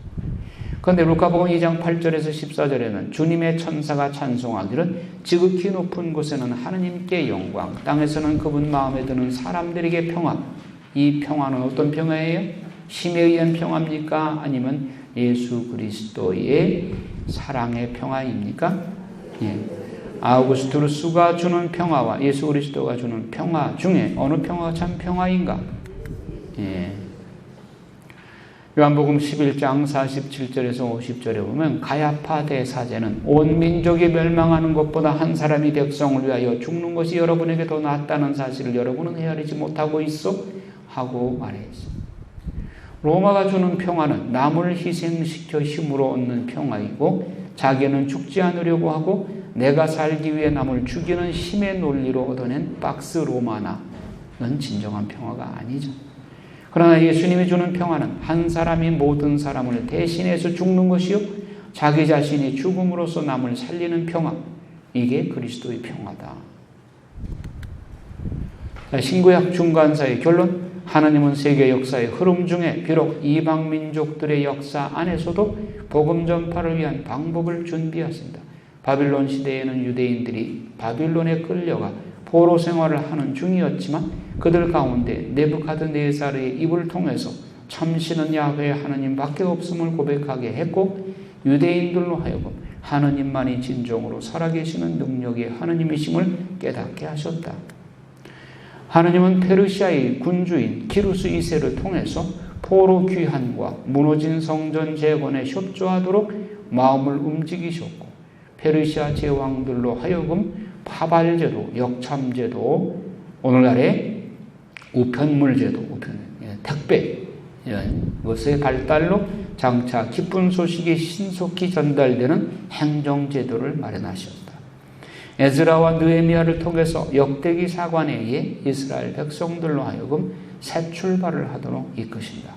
[SPEAKER 1] 그런데 루카복음 2장 8절에서 14절에는 주님의 천사가 찬송하기를 지극히 높은 곳에는 하느님께 영광, 땅에서는 그분 마음에 드는 사람들에게 평화. 이 평화는 어떤 평화예요? 힘에 의한 평화입니까? 아니면 예수 그리스도의 사랑의 평화입니까? 예. 아우구스투루스가 주는 평화와 예수 그리스도가 주는 평화 중에 어느 평화가 참 평화인가? 예. 요한복음 11장 47절에서 50절에 보면 가야파 대사제는 온 민족이 멸망하는 것보다 한 사람이 백성을 위하여 죽는 것이 여러분에게 더 낫다는 사실을 여러분은 헤아리지 못하고 있어? 하고 말했습니다. 로마가 주는 평화는 남을 희생시켜 힘으로 얻는 평화이고 자기는 죽지 않으려고 하고 내가 살기 위해 남을 죽이는 힘의 논리로 얻어낸 박스 로마나는 진정한 평화가 아니죠. 그러나 예수님이 주는 평화는 한 사람이 모든 사람을 대신해서 죽는 것이요 자기 자신이 죽음으로써 남을 살리는 평화, 이게 그리스도의 평화다. 신구약 중간사의 결론, 하나님은 세계 역사의 흐름 중에 비록 이방 민족들의 역사 안에서도 복음 전파를 위한 방법을 준비하신다. 바빌론 시대에는 유대인들이 바빌론에 끌려가 포로 생활을 하는 중이었지만 그들 가운데 네부카드네살의 입을 통해서 참신은 야훼 하나님밖에 없음을 고백하게 했고 유대인들로 하여금 하나님만이 진정으로 살아계시는 능력의 하나님이심을 깨닫게 하셨다. 하나님은 페르시아의 군주인 키루스 2세를 통해서 포로 귀환과 무너진 성전 재건에 협조하도록 마음을 움직이셨고 페르시아 제왕들로 하여금 파발제도, 역참제도, 오늘날의 우편물제도, 택배 이것의 발달로 장차 기쁜 소식이 신속히 전달되는 행정제도를 마련하셨다. 에즈라와 느헤미야를 통해서 역대기 사관에 의해 이스라엘 백성들로 하여금 새 출발을 하도록 이끄신다.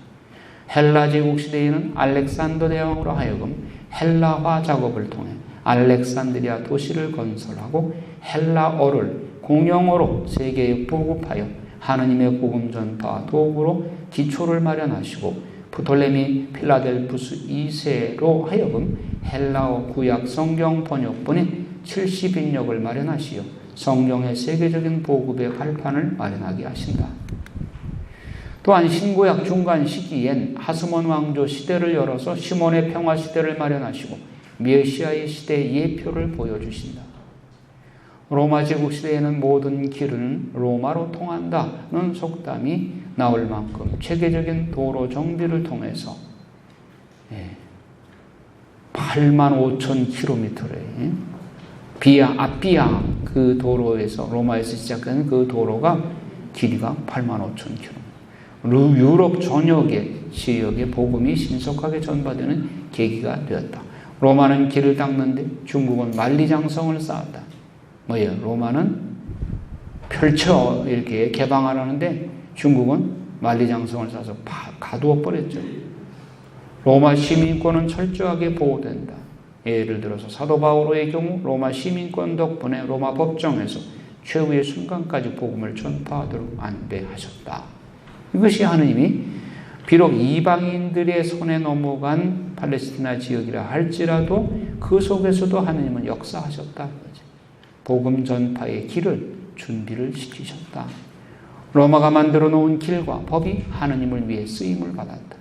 [SPEAKER 1] 헬라 제국 시대에는 알렉산더 대왕으로 하여금 헬라화 작업을 통해 알렉산드리아 도시를 건설하고 헬라어를 공용어로 세계에 보급하여 하나님의 복음 전파 도구로 기초를 마련하시고 프톨레미 필라델푸스 2세로 하여금 헬라어 구약 성경 번역본인 70인역을 마련하시어 성경의 세계적인 보급의 발판을 마련하게 하신다. 또한 신구약 중간 시기엔 하스몬 왕조 시대를 열어서 시몬의 평화 시대를 마련하시고 메시아의 시대의 예표를 보여주신다. 로마 제국 시대에는 모든 길은 로마로 통한다는 속담이 나올 만큼 체계적인 도로 정비를 통해서 85,000km의 아피아 그 도로에서 로마에서 시작하는 그 도로가 길이가 85,000km. 유럽 전역의 지역에 복음이 신속하게 전파되는 계기가 되었다. 로마는 길을 닦는데 중국은 만리장성을 쌓았다. 뭐예요? 로마는 펼쳐 이렇게 개방하려는데 중국은 만리장성을 쌓아서 가두어 버렸죠. 로마 시민권은 철저하게 보호된다. 예를 들어서 사도 바오로의 경우 로마 시민권 덕분에 로마 법정에서 최후의 순간까지 복음을 전파하도록 안배하셨다. 이것이 하느님이 비록 이방인들의 손에 넘어간 팔레스티나 지역이라 할지라도 그 속에서도 하느님은 역사하셨다. 복음 전파의 길을 준비를 시키셨다. 로마가 만들어 놓은 길과 법이 하느님을 위해 쓰임을 받았다.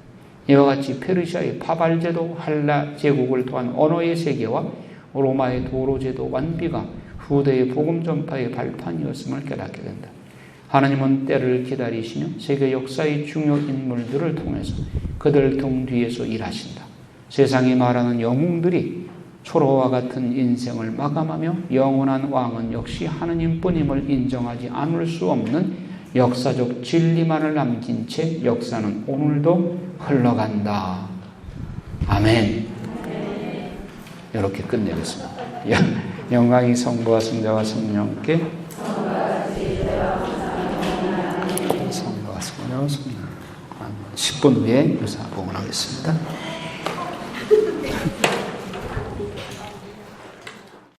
[SPEAKER 1] 이와 같이 페르시아의 파발제도, 할라 제국을 통한 언어의 세계와 로마의 도로제도 완비가 후대의 복음 전파의 발판이었음을 깨닫게 된다. 하나님은 때를 기다리시며 세계 역사의 중요 인물들을 통해서 그들 등 뒤에서 일하신다. 세상이 말하는 영웅들이 초로와 같은 인생을 마감하며 영원한 왕은 역시 하느님뿐임을 인정하지 않을 수 없는 역사적 진리만을 남긴 채 역사는 오늘도 흘러간다. 아멘. 이렇게 끝내겠습니다. 영광이 성부와 성자와 성령께 성부와 성자와 성령 10분 후에 유사복을 하겠습니다.